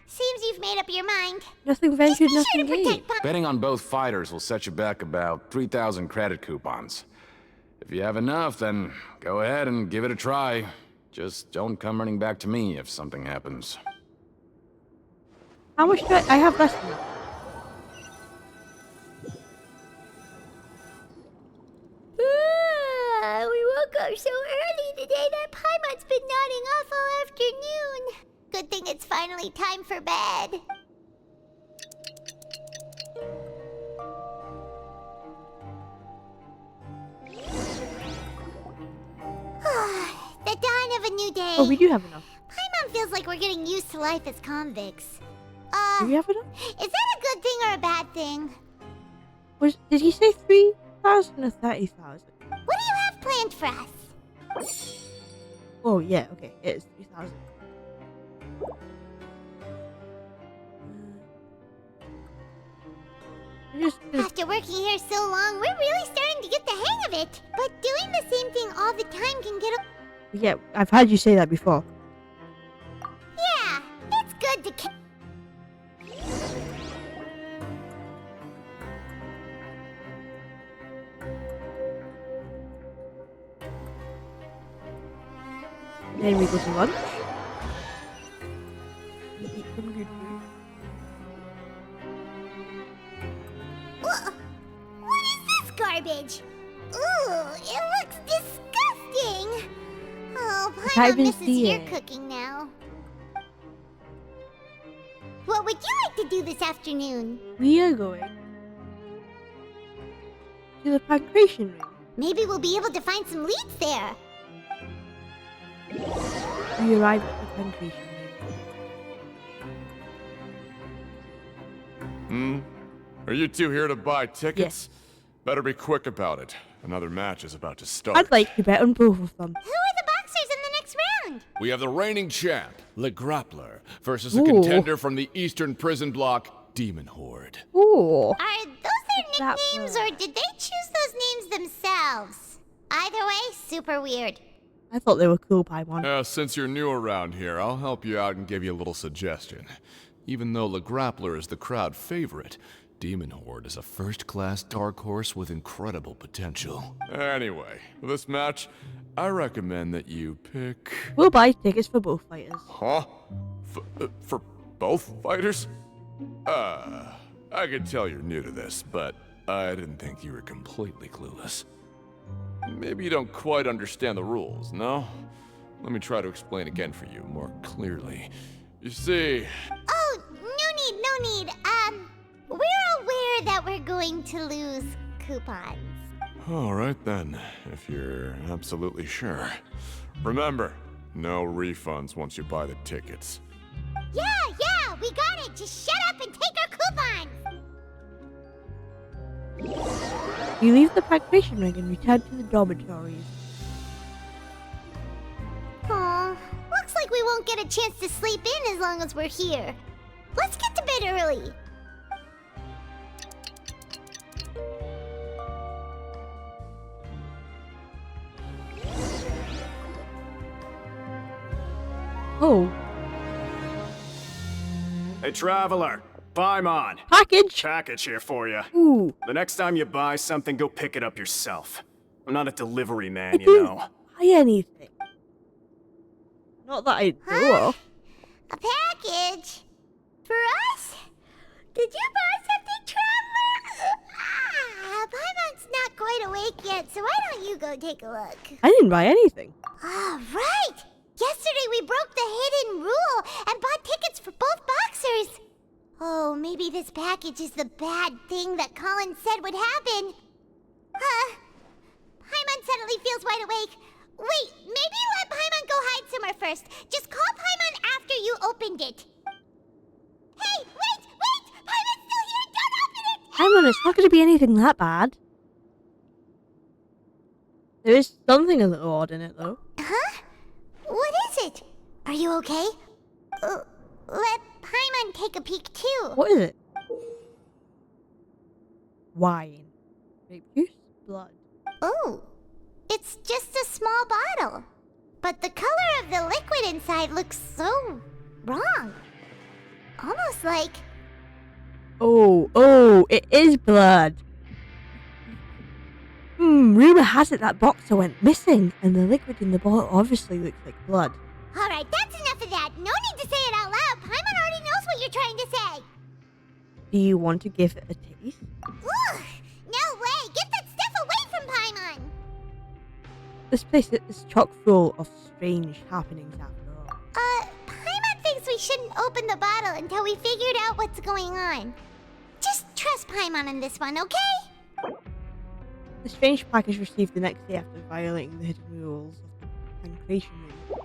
Seems you've made up your mind. Nothing ventured, Just be sure nothing to gained. protect Betting on both fighters will set you back about 3,000 credit coupons. If you have enough, then go ahead and give it a try. Just don't come running back to me if something happens. How much do I have less than that? We woke up so early today that Paimon's been nodding off all afternoon. Good thing it's finally time for bed. The dawn of a new day. Oh, we do have enough. Paimon feels like we're getting used to life as convicts. Do we have enough? Is that a good thing or a bad thing? Did he say 3,000 or 30,000? What do you have planned for us? Oh, yeah, okay. It is 3,000. After working here so long, we're really starting to get the hang of it. But doing the same thing all the time can get a... Yeah, I've heard you say that before. Yeah, it's good to... Then we go to lunch. We eat some good food. What is this garbage? Ooh, it looks disgusting. Oh, Paimon misses your cooking now. What would you like to do this afternoon? We are going to the pancreation room. Maybe we'll be able to find some leads there. We arrive at the pancreation room. Are you two here to buy tickets? Yes. Better be quick about it. Another match is about to start. I'd like to bet on both of them. Who are the boxers in the next round? We have the reigning champ, Le Grappler, versus a contender from the Eastern Prison Block, Demon Horde. Ooh. Are those their nicknames, or did they choose those names themselves? Either way, super weird. I thought they were cool, Paimon. Since you're new around here, I'll help you out and give you a little suggestion. Even though Le Grappler is the crowd favorite, Demon Horde is a first-class dark horse with incredible potential. Anyway, for this match, I recommend that you pick... We'll buy tickets for both fighters. Huh? For both fighters? I can tell you're new to this, but I didn't think you were completely clueless. Maybe you don't quite understand the rules, no? Let me try to explain again for you more clearly. You see... Oh, no need. We're aware that we're going to lose coupons. All right then, if you're absolutely sure. Remember, no refunds once you buy the tickets. Yeah, we got it. Just shut up and take our coupons. You leave the pancreation ring and return to the dormitories. Aw, looks like we won't get a chance to sleep in as long as we're here. Let's get to bed early. Oh. Hey, Traveler. Paimon. Package here for you. Ooh. The next time you buy something, go pick it up yourself. I'm not a delivery man, you know. Buy anything. Not that I know of. A package? For us? Did you buy something, Traveler? Paimon's not quite awake yet, so why don't you go take a look? I didn't buy anything. Right! Yesterday we broke the hidden rule and bought tickets for both boxers. Oh, maybe this package is the bad thing that Colin said would happen. Paimon suddenly feels wide awake. Wait, maybe let Paimon go hide somewhere first. Just call Paimon after you opened it. Hey, wait! Paimon's still Paimon, it's not going to be anything that bad. There is something a little odd in it, though. Huh? What is it? Are you okay? Let Paimon take a peek too. What is it? Wine. Grape juice? Blood. Oh, it's just a small bottle. But the color of the liquid inside looks so wrong. Almost like... Oh, it is blood. Rumor has it that boxer went missing, and the liquid in the bottle obviously looks like blood. Alright, that's enough of that. No need to say it out loud. Paimon already knows what you're trying to say. Do you want to give it a taste? Ugh, no way. Get that stuff away from Paimon. This place is chock full of strange happenings after all. Paimon thinks we shouldn't open the bottle until we figured out what's going on. Just trust Paimon on this one, okay? The strange package received the next day after violating the hidden rules of the pancreation room.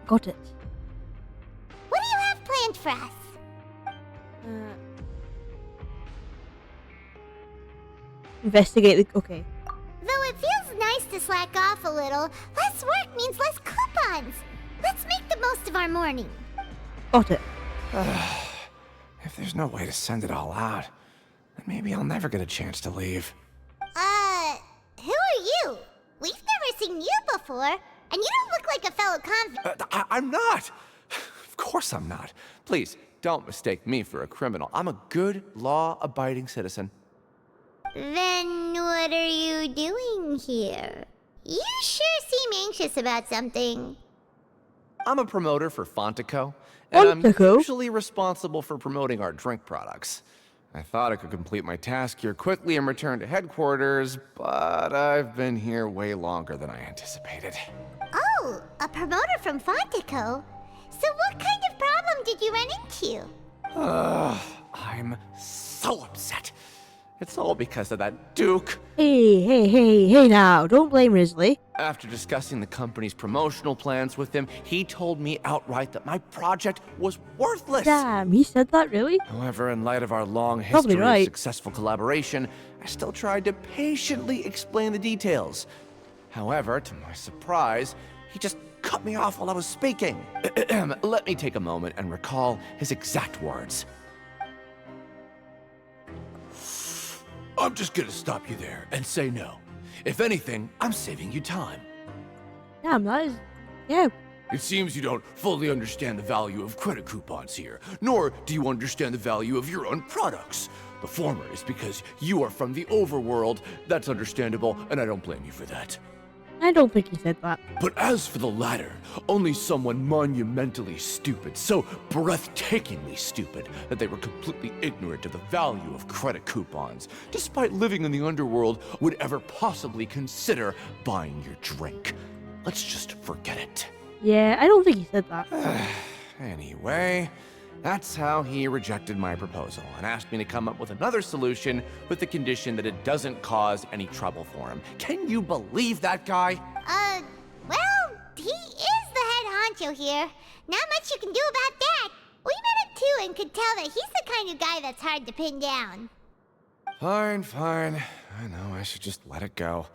Got it. What do you have planned for us? Investigate the... Okay. Though it feels nice to slack off a little, less work means less coupons. Let's make the most of our morning. Got it. If there's no way to send it all out, then maybe I'll never get a chance to leave. Who are you? We've never seen you before, and you don't look like a fellow convict. I'm not! Of course I'm not. Please, don't mistake me for a criminal. I'm a good, law-abiding citizen. Then what are you doing here? You sure seem anxious about something. I'm a promoter for Fontico, and I'm usually responsible for promoting our drink products. I thought I could complete my task here quickly and return to headquarters, but I've been here way longer than I anticipated. Oh, a promoter from Fontico? So what kind of problem did you run into? I'm so upset. It's all because of that Duke. Hey now, don't blame Risley. After discussing the company's promotional plans with him, he told me outright that my project was worthless. Damn, he said that, really? However, in light of our long Probably history right. of successful collaboration, I still tried to patiently explain the details. However, to my surprise, he just cut me off while I was speaking. Let me take a moment and recall his exact words. I'm just gonna stop you there and say no. If anything, I'm saving you time. Damn, that is... Yeah. It seems you don't fully understand the value of credit coupons here, nor do you understand the value of your own products. The former is because you are from the overworld. That's understandable, and I don't blame you for that. I don't think he said that. But as for the latter, only someone monumentally stupid, so breathtakingly stupid that they were completely ignorant of the value of credit coupons, despite living in the underworld, would ever possibly consider buying your drink. Let's just forget it. Yeah, I don't think he said that. Anyway, that's how he rejected my proposal and asked me to come up with another solution with the condition that it doesn't cause any trouble for him. Can you believe that guy? Well, he is the head honcho here. Not much you can do about that. We met him too and could tell that he's the kind of guy that's hard to pin down. Fine. I know I should just let it go.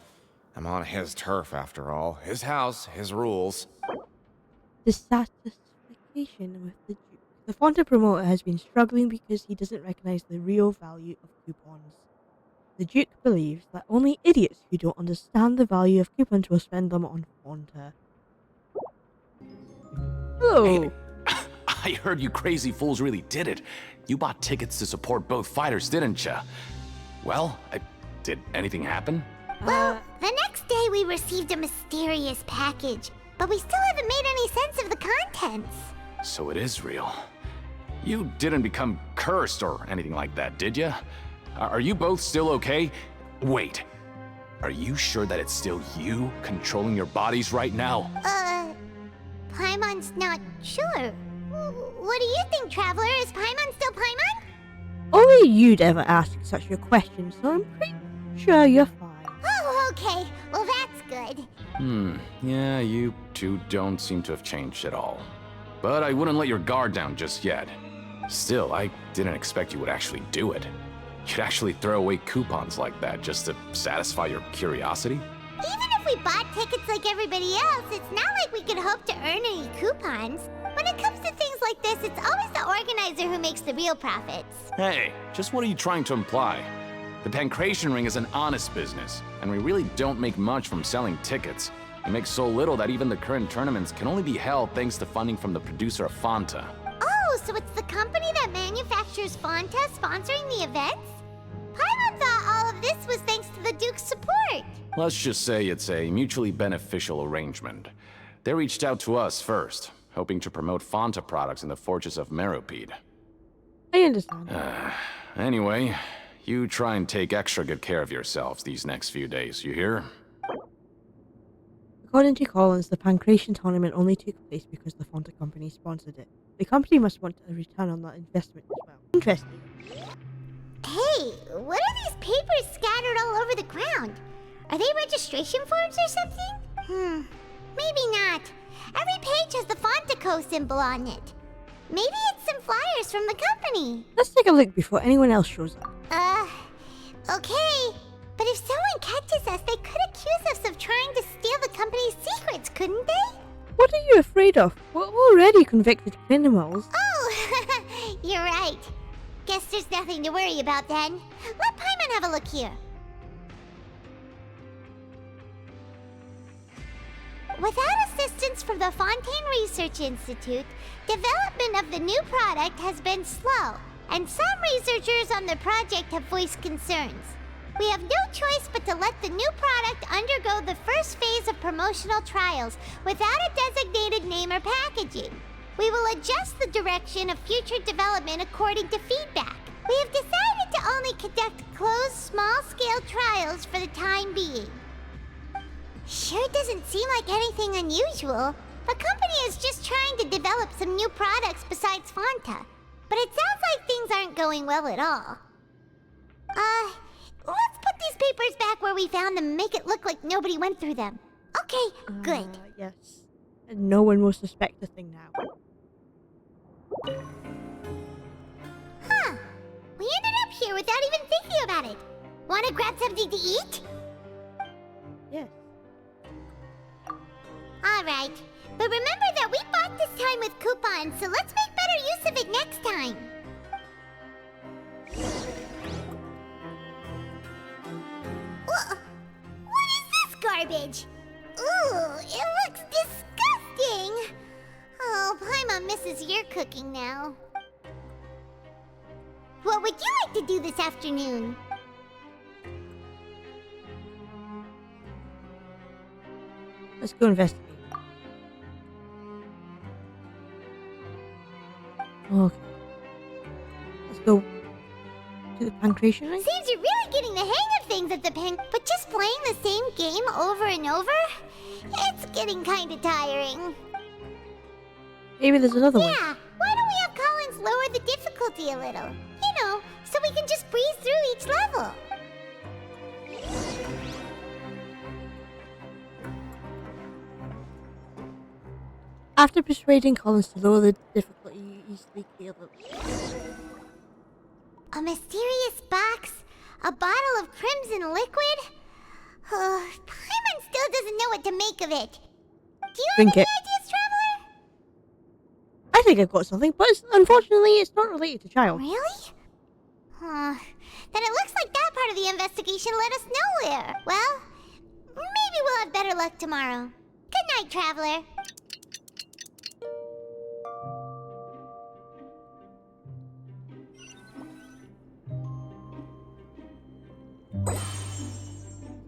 I'm on his turf after all. His house, his rules. Dissatisfaction with the Duke. The Fonta promoter has been struggling because he doesn't recognize the real value of coupons. The Duke believes that only idiots who don't understand the value of coupons will spend them on Fonta. Hello. Hey, I heard you crazy fools really did it. You bought tickets to support both fighters, didn't ya? Well, did anything happen? Well, the next day we received a mysterious package, but we still haven't made any sense of the contents. So it is real. You didn't become cursed or anything like that, did ya? Are you both still okay? Wait, are you sure that it's still you controlling your bodies right now? Paimon's not sure. What do you think, Traveler? Is Paimon still Paimon? Only you'd ever ask such a question, so I'm pretty sure you're fine. Oh, okay. Well, that's good. Yeah, you two don't seem to have changed at all. But I wouldn't let your guard down just yet. Still, I didn't expect you would actually do it. You'd actually throw away coupons like that just to satisfy your curiosity? Even if we bought tickets like everybody else, it's not like we could hope to earn any coupons. When it comes to things like this, it's always the organizer who makes the real profits. Hey, just what are you trying to imply? The Pancration Ring is an honest business, and we really don't make much from selling tickets. We make so little that even the current tournaments can only be held thanks to funding from the producer of Fanta. Oh, so it's the company that manufactures Fanta sponsoring the events? Paimon thought all of this was thanks to the Duke's support. Let's just say it's a mutually beneficial arrangement. They reached out to us first, hoping to promote Fanta products in the Fortress of Meropide. I understand. Anyway, you try and take extra good care of yourselves these next few days, you hear? According to Collins, the Pancration tournament only took place because the Fanta company sponsored it. The company must want a return on that investment as well. Interesting. Hey, what are these papers scattered all over the ground? Are they registration forms or something? Maybe not. Every page has the Fontaco symbol on it. Maybe it's some flyers from the company. Let's take a look before anyone else shows up. Okay. But if someone catches us, they could accuse us of trying to steal the company's secrets, couldn't they? What are you afraid of? We're already convicted criminals. Oh, you're right. Guess there's nothing to worry about then. Let Paimon have a look here. Without assistance from the Fontaine Research Institute, development of the new product has been slow, and some researchers on the project have voiced concerns. We have no choice but to let the new product undergo the first phase of promotional trials without a designated name or packaging. We will adjust the direction of future development according to feedback. We have decided to only conduct closed, small-scale trials for the time being. Sure doesn't seem like anything unusual. The company is just trying to develop some new products besides Fanta. But it sounds like things aren't going well at all. Let's put these papers back where we found them and make it look like nobody went through them. Okay, good. Yes. And no one will suspect a thing now. Huh. We ended up here without even thinking about it. Want to grab something to eat? Yes. Alright. But remember that we bought this time with coupons, so let's make better use of it next time. What is this garbage? Ooh, it looks disgusting. Oh, Paimon misses your cooking now. What would you like to do this afternoon? Let's go investigate. Okay. Let's go to the Pancration Ring. Seems you're really getting the hang of things at the but just playing the same game over and over? It's getting kinda tiring. Maybe there's another one. Yeah, why don't we have Collins lower the difficulty a little? You know, so we can just breeze through each level. After persuading Collins to lower the difficulty, you easily clear the... A mysterious box? A bottle of crimson liquid? Paimon still doesn't know what to make of it. Do you have Drink any it. ideas, Traveler? I think I've got something, but unfortunately it's not related to Child. Really? Then it looks like that part of the investigation led us nowhere. Well, maybe we'll have better luck tomorrow. Good night, Traveler.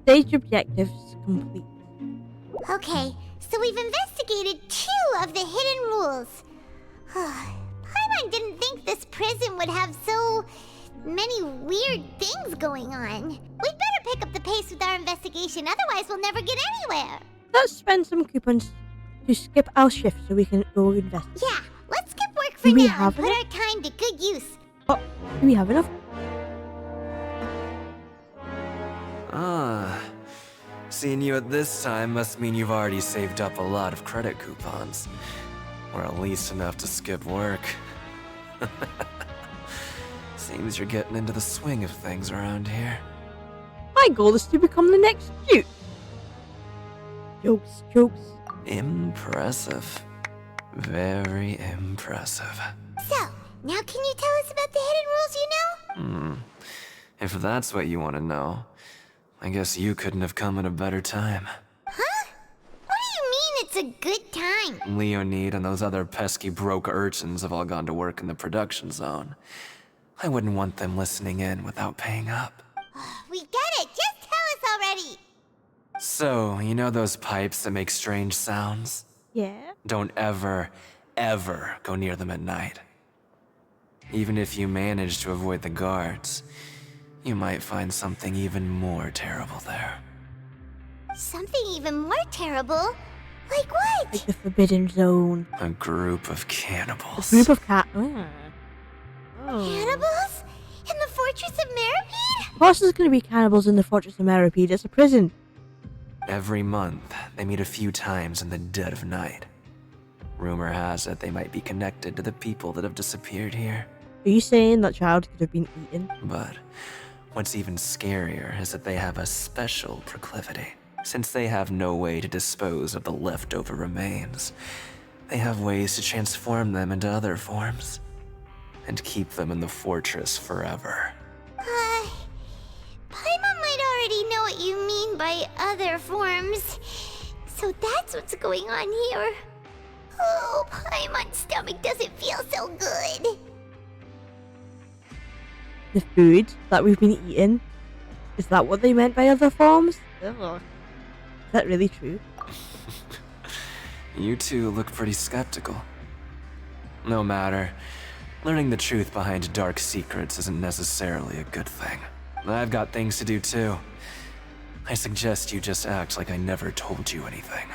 Stage objectives complete. Okay, so we've investigated 2 of the hidden rules. Paimon didn't think this prison would have so many weird things going on. We'd better pick up the pace with our investigation, otherwise we'll never get anywhere. Let's spend some coupons to skip our shift so we can go invest. Yeah, let's skip work for Do we now and have put enough? our time to good use. Oh, do we have enough? Seeing you at this time must mean you've already saved up a lot of credit coupons. Or at least enough to skip work. Seems you're getting into the swing of things around here. My goal is to become the next Duke. Jokes, jokes. Impressive. Very impressive. So, now can you tell us about the hidden rules you know? If that's what you want to know, I guess you couldn't have come at a better time. Huh? What do you mean it's a good time? Leonid and those other pesky broke urchins have all gone to work in the production zone. I wouldn't want them listening in without paying up. We get it! Just tell us already! So, you know those pipes that make strange sounds? Yeah. Don't ever, ever go near them at night. Even if you manage to avoid the guards, you might find something even more terrible there. Something even more terrible? Like what? Like the Forbidden Zone. A group of cannibals. A group of Oh. Cannibals? In the Fortress of Meripede? Of course there's going to be cannibals in the Fortress of Meripede. It's a prison. Every month, they meet a few times in the dead of night. Rumor has it they might be connected to the people that have disappeared here. Are you saying that child could have been eaten? But what's even scarier is that they have a special proclivity. Since they have no way to dispose of the leftover remains, they have ways to transform them into other forms and keep them in the fortress forever. Paimon might already know what you mean by other forms. So that's what's going on here. Oh, Paimon's stomach doesn't feel so good. The food that we've been eating? Is that what they meant by other forms? Ugh. Is that really true? You two look pretty skeptical. No matter. Learning the truth behind dark secrets isn't necessarily a good thing. I've got things to do too. I suggest you just act like I never told you anything.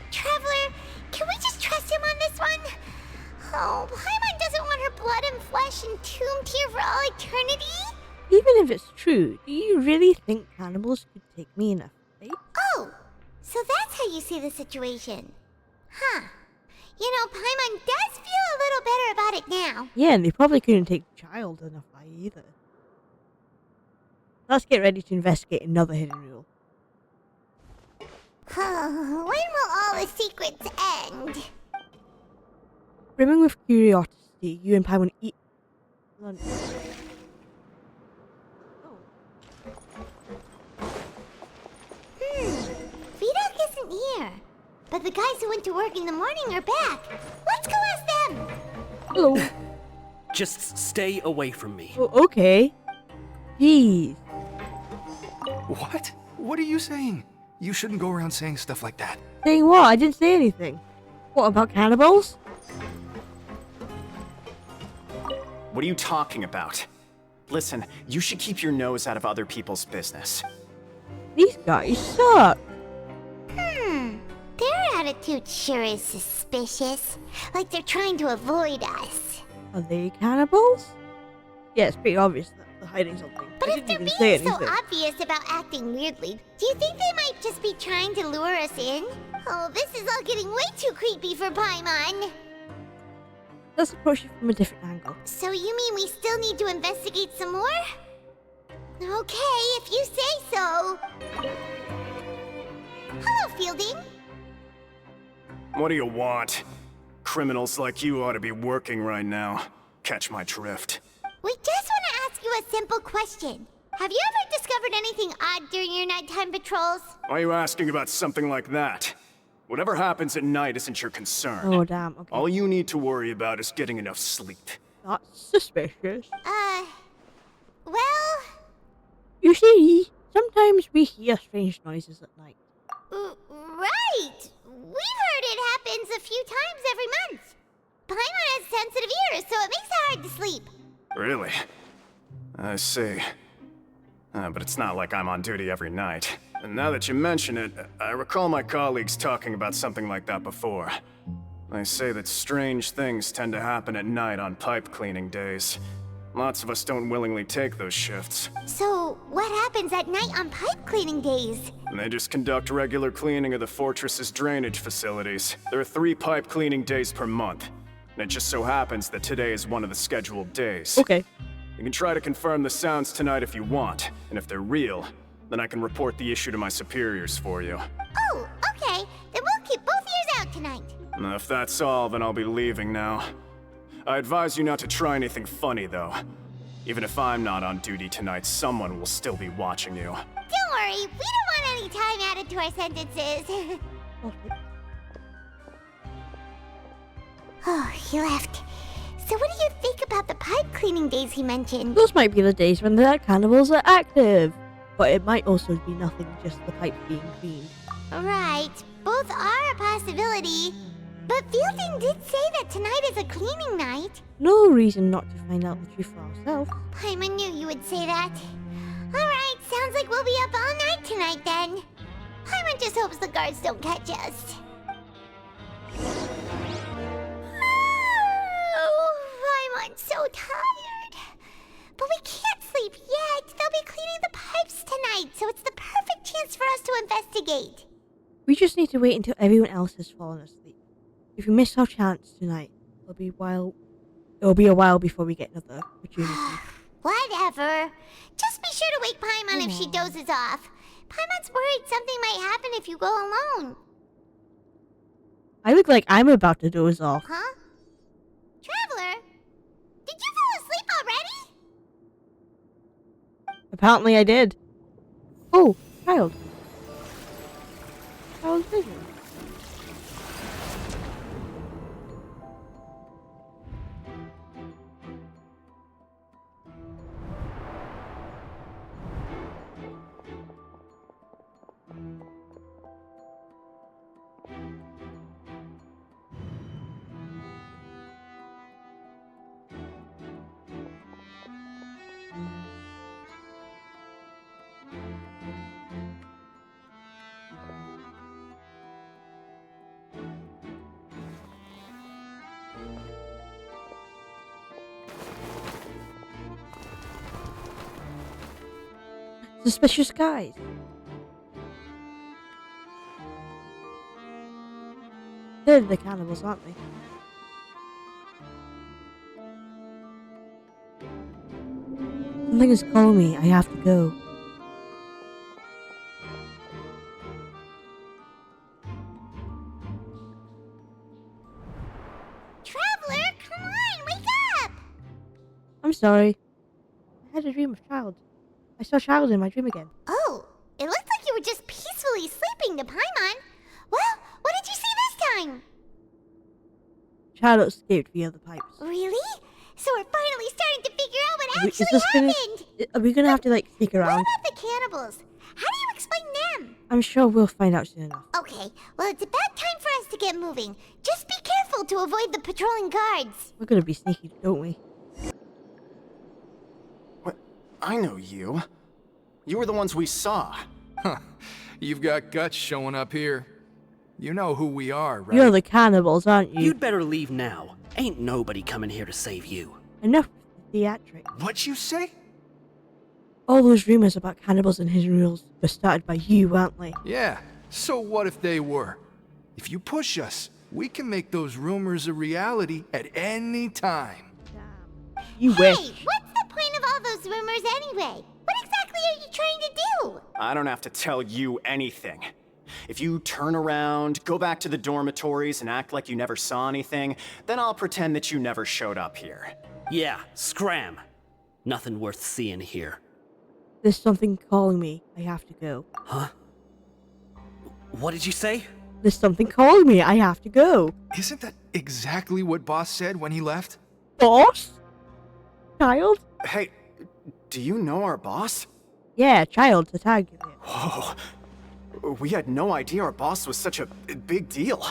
Traveler, can we just trust him on this one? Oh, Paimon doesn't want her blood and flesh entombed here for all eternity? Even if it's true, do you really think cannibals could take me in a fight? Oh, so that's how you see the situation. Huh. You know, Paimon does feel a little better about it now. Yeah, and they probably couldn't take Child in a fight either. Let's get ready to investigate another hidden rule. When will all the secrets end? Brimming with curiosity, you and Paimon eat lunch. Vidok isn't here. But the guys who went to work in the morning are back. Let's go ask them. Hello. Just stay away from me. Oh, okay. Jeez. What? What are you saying? You shouldn't go around saying stuff like that. Saying what? I didn't say anything. What about cannibals? What are you talking about? Listen, you should keep your nose out of other people's business. These guys suck. Their attitude sure is suspicious. Like they're trying to avoid us. Are they cannibals? Yeah, it's pretty obvious that they're hiding something. But I if didn't they're even say being so anything. obvious about acting weirdly, do you think they might just be trying to lure us in? Oh, this is all getting way too creepy for Paimon. Let's approach it from a different angle. So you mean we still need to investigate some more? Okay, if you say so. Hello, Fielding. What do you want? Criminals like you ought to be working right now. Catch my drift. We just want to ask you a simple question. Have you ever discovered anything odd during your nighttime patrols? Why are you asking about something like that? Whatever happens at night isn't your concern. Oh, damn. Okay. All you need to worry about is getting enough sleep. That's suspicious. Well... You see, sometimes we hear strange noises at night. Right! We've heard it happens a few times every month. Paimon has sensitive ears, so it makes it hard to sleep. Really? I see. But it's not like I'm on duty every night. And now that you mention it, I recall my colleagues talking about something like that before. They say that strange things tend to happen at night on pipe cleaning days. Lots of us don't willingly take those shifts. So, what happens at night on pipe cleaning days? They just conduct regular cleaning of the fortress's drainage facilities. There are 3 pipe cleaning days per month. And it just so happens that today is one of the scheduled days. Okay. You can try to confirm the sounds tonight if you want, and if they're real, then I can report the issue to my superiors for you. Oh, okay. Then we'll keep both ears out tonight. And if that's all, then I'll be leaving now. I advise you not to try anything funny, though. Even if I'm not on duty tonight, someone will still be watching you. Don't worry, we don't want any time added to our sentences. Oh, he left. So what do you think about the pipe cleaning days he mentioned? Those might be the days when the cannibals are active. But it might also be nothing, just the pipes being cleaned. Right, both are a possibility. But Fielding did say that tonight is a cleaning night. No reason not to find out the truth for ourselves. Paimon knew you would say that. Alright, sounds like we'll be up all night tonight then. Paimon just hopes the guards don't catch us. Oh, Paimon's so tired. But we can't sleep yet. They'll be cleaning the pipes tonight, so it's the perfect chance for us to investigate. We just need to wait until everyone else has fallen asleep. If we miss our chance tonight, it'll be a while before we get another opportunity. Whatever. Just be sure to wake Paimon if she dozes off. Paimon's worried something might happen if you go alone. I look like I'm about to doze off. Huh? Traveler? Did you fall asleep already? Apparently I did. Oh, child. Child's vision. Suspicious guys. They're the cannibals, aren't they? Something is calling me. I have to go. Traveler, come on, wake up! I'm sorry. I had a dream of Child. I saw Child in my dream again. Oh, it looked like you were just peacefully sleeping to Paimon. Well, what did you see this time? Child escaped via the pipes. Really? So we're finally starting to figure out what actually happened! Are we gonna have to, like, sneak around? What about the cannibals? How do you explain them? I'm sure we'll find out soon enough. Okay, well, it's about time for us to get moving. Just be careful to avoid the patrolling guards. We're gonna be sneaky, don't we? What? I know you. You were the ones we saw. Huh. You've got guts showing up here. You know who we are, right? You're the cannibals, aren't you? You'd better leave now. Ain't nobody coming here to save you. Enough with the theatrics. What'd you say? All those rumors about cannibals and his rules were started by you, weren't they? Yeah, so what if they were? If you push us, we can make those rumors a reality at any time. You Hey, wish. what's the point of all those rumors anyway? What exactly are you trying to do? I don't have to tell you anything. If you turn around, go back to the dormitories, and act like you never saw anything, then I'll pretend that you never showed up here. Yeah, scram. Nothing worth seeing here. There's something calling me. I have to go. Huh? What did you say? There's something calling me. I have to go. Isn't that exactly what Boss said when he left? Boss? Child? Hey, do you know our boss? Yeah, Child, the tag. Whoa. We had no idea our boss was such a big deal.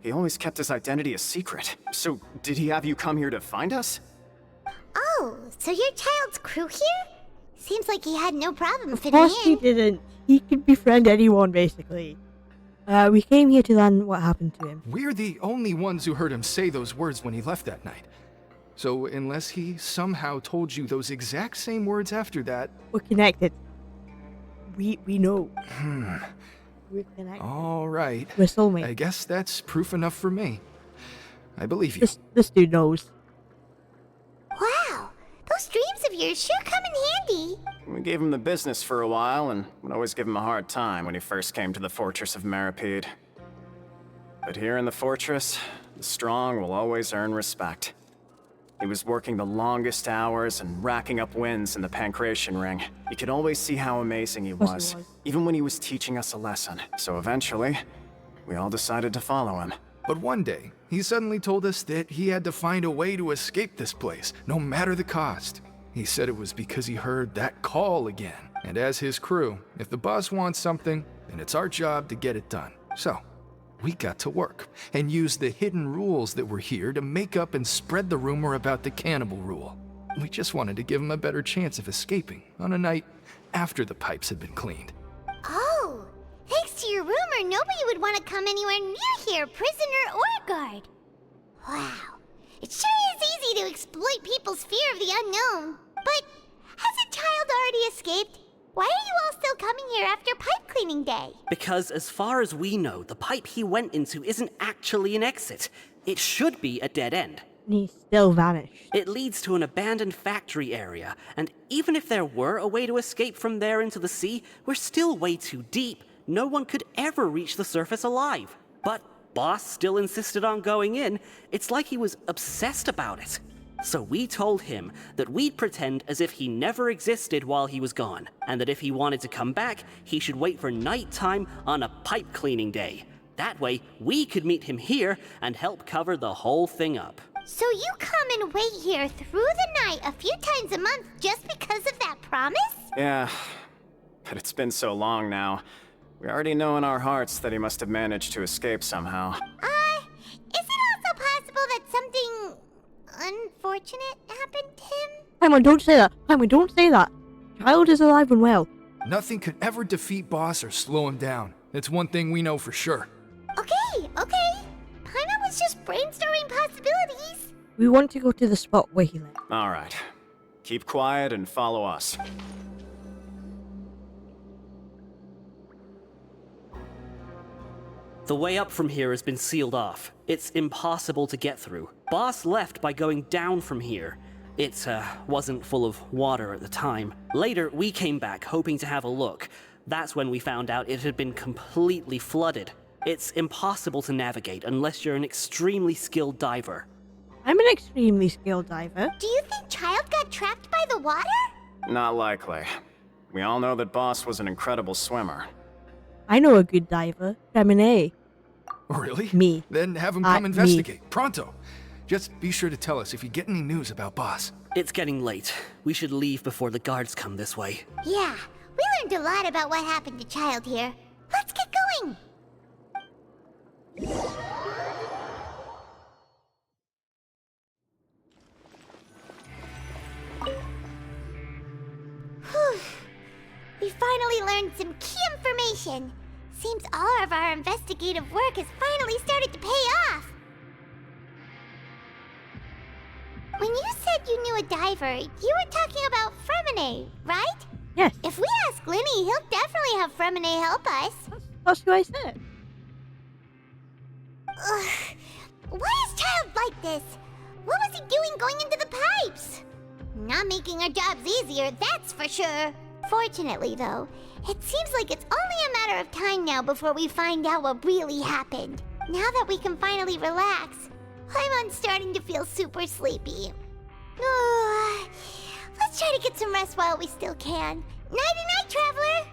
He always kept his identity a secret. So, did he have you come here to find us? Oh, so you're Child's crew here? Seems like he had no problem Of fitting course he in. didn't. He could befriend anyone, basically. We came here to learn what happened to him. We're the only ones who heard him say those words when he left that night. So unless he somehow told you those exact same words after that... We're connected. We know. We're connected. All right. We're soulmates. I guess that's proof enough for me. I believe you. This dude knows. Wow, those dreams of yours sure come in handy. We gave him the business for a while and would always give him a hard time when he first came to the fortress of Meripede. But here in the fortress, the strong will always earn respect. He was working the longest hours and racking up wins in the Pancration Ring. You could always see how amazing he was, even when he was teaching us a lesson. So eventually, we all decided to follow him. But one day, he suddenly told us that he had to find a way to escape this place, no matter the cost. He said it was because he heard that call again. And as his crew, if the boss wants something, then it's our job to get it done. So, we got to work and used the hidden rules that were here to make up and spread the rumor about the cannibal rule. We just wanted to give him a better chance of escaping on a night after the pipes had been cleaned. Oh, thanks to your rumor, nobody would want to come anywhere near here, prisoner or guard. Wow, it sure is easy to exploit people's fear of the unknown. But hasn't Childe already escaped? Why are you all still coming here after pipe cleaning day? Because as far as we know, the pipe he went into isn't actually an exit. It should be a dead end. And he still vanished. It leads to an abandoned factory area, and even if there were a way to escape from there into the sea, we're still way too deep. No one could ever reach the surface alive. But Boss still insisted on going in. It's like he was obsessed about it. So we told him that we'd pretend as if he never existed while he was gone, and that if he wanted to come back, he should wait for nighttime on a pipe cleaning day. That way, we could meet him here and help cover the whole thing up. So you come and wait here through the night a few times a month just because of that promise? Yeah, but it's been so long now. We already know in our hearts that he must have managed to escape somehow. Is it also possible that something unfortunate happened to him? Paimon, don't say that. Paimon, don't say that. Childe is alive and well. Nothing could ever defeat Boss or slow him down. It's one thing we know for sure. Okay. Paimon was just brainstorming possibilities. We want to go to the spot where he left. All right. Keep quiet and follow us. The way up from here has been sealed off. It's impossible to get through. Boss left by going down from here. It wasn't full of water at the time. Later, we came back hoping to have a look. That's when we found out it had been completely flooded. It's impossible to navigate unless you're an extremely skilled diver. I'm an extremely skilled diver. Do you think Childe got trapped by the water? Not likely. We all know that Boss was an incredible swimmer. I know a good diver. Femine. Really? Me. Then have him come investigate. Pronto. Just be sure to tell us if you get any news about Boss. It's getting late. We should leave before the guards come this way. Yeah, we learned a lot about what happened to Childe here. Let's get going! Whew. We finally learned some key information. Seems all of our investigative work has finally started to pay off. When you said you knew a diver, you were talking about Fremine, right? Yes. If we ask Linny, he'll definitely have Fremine help us. That's what I said. Ugh. Why is Childe like this? What was he doing going into the pipes? Not making our jobs easier, that's for sure. Fortunately, though, it seems like it's only a matter of time now before we find out what really happened. Now that we can finally relax, I'm starting to feel super sleepy. Let's try to get some rest while we still can. Nighty-night, traveler!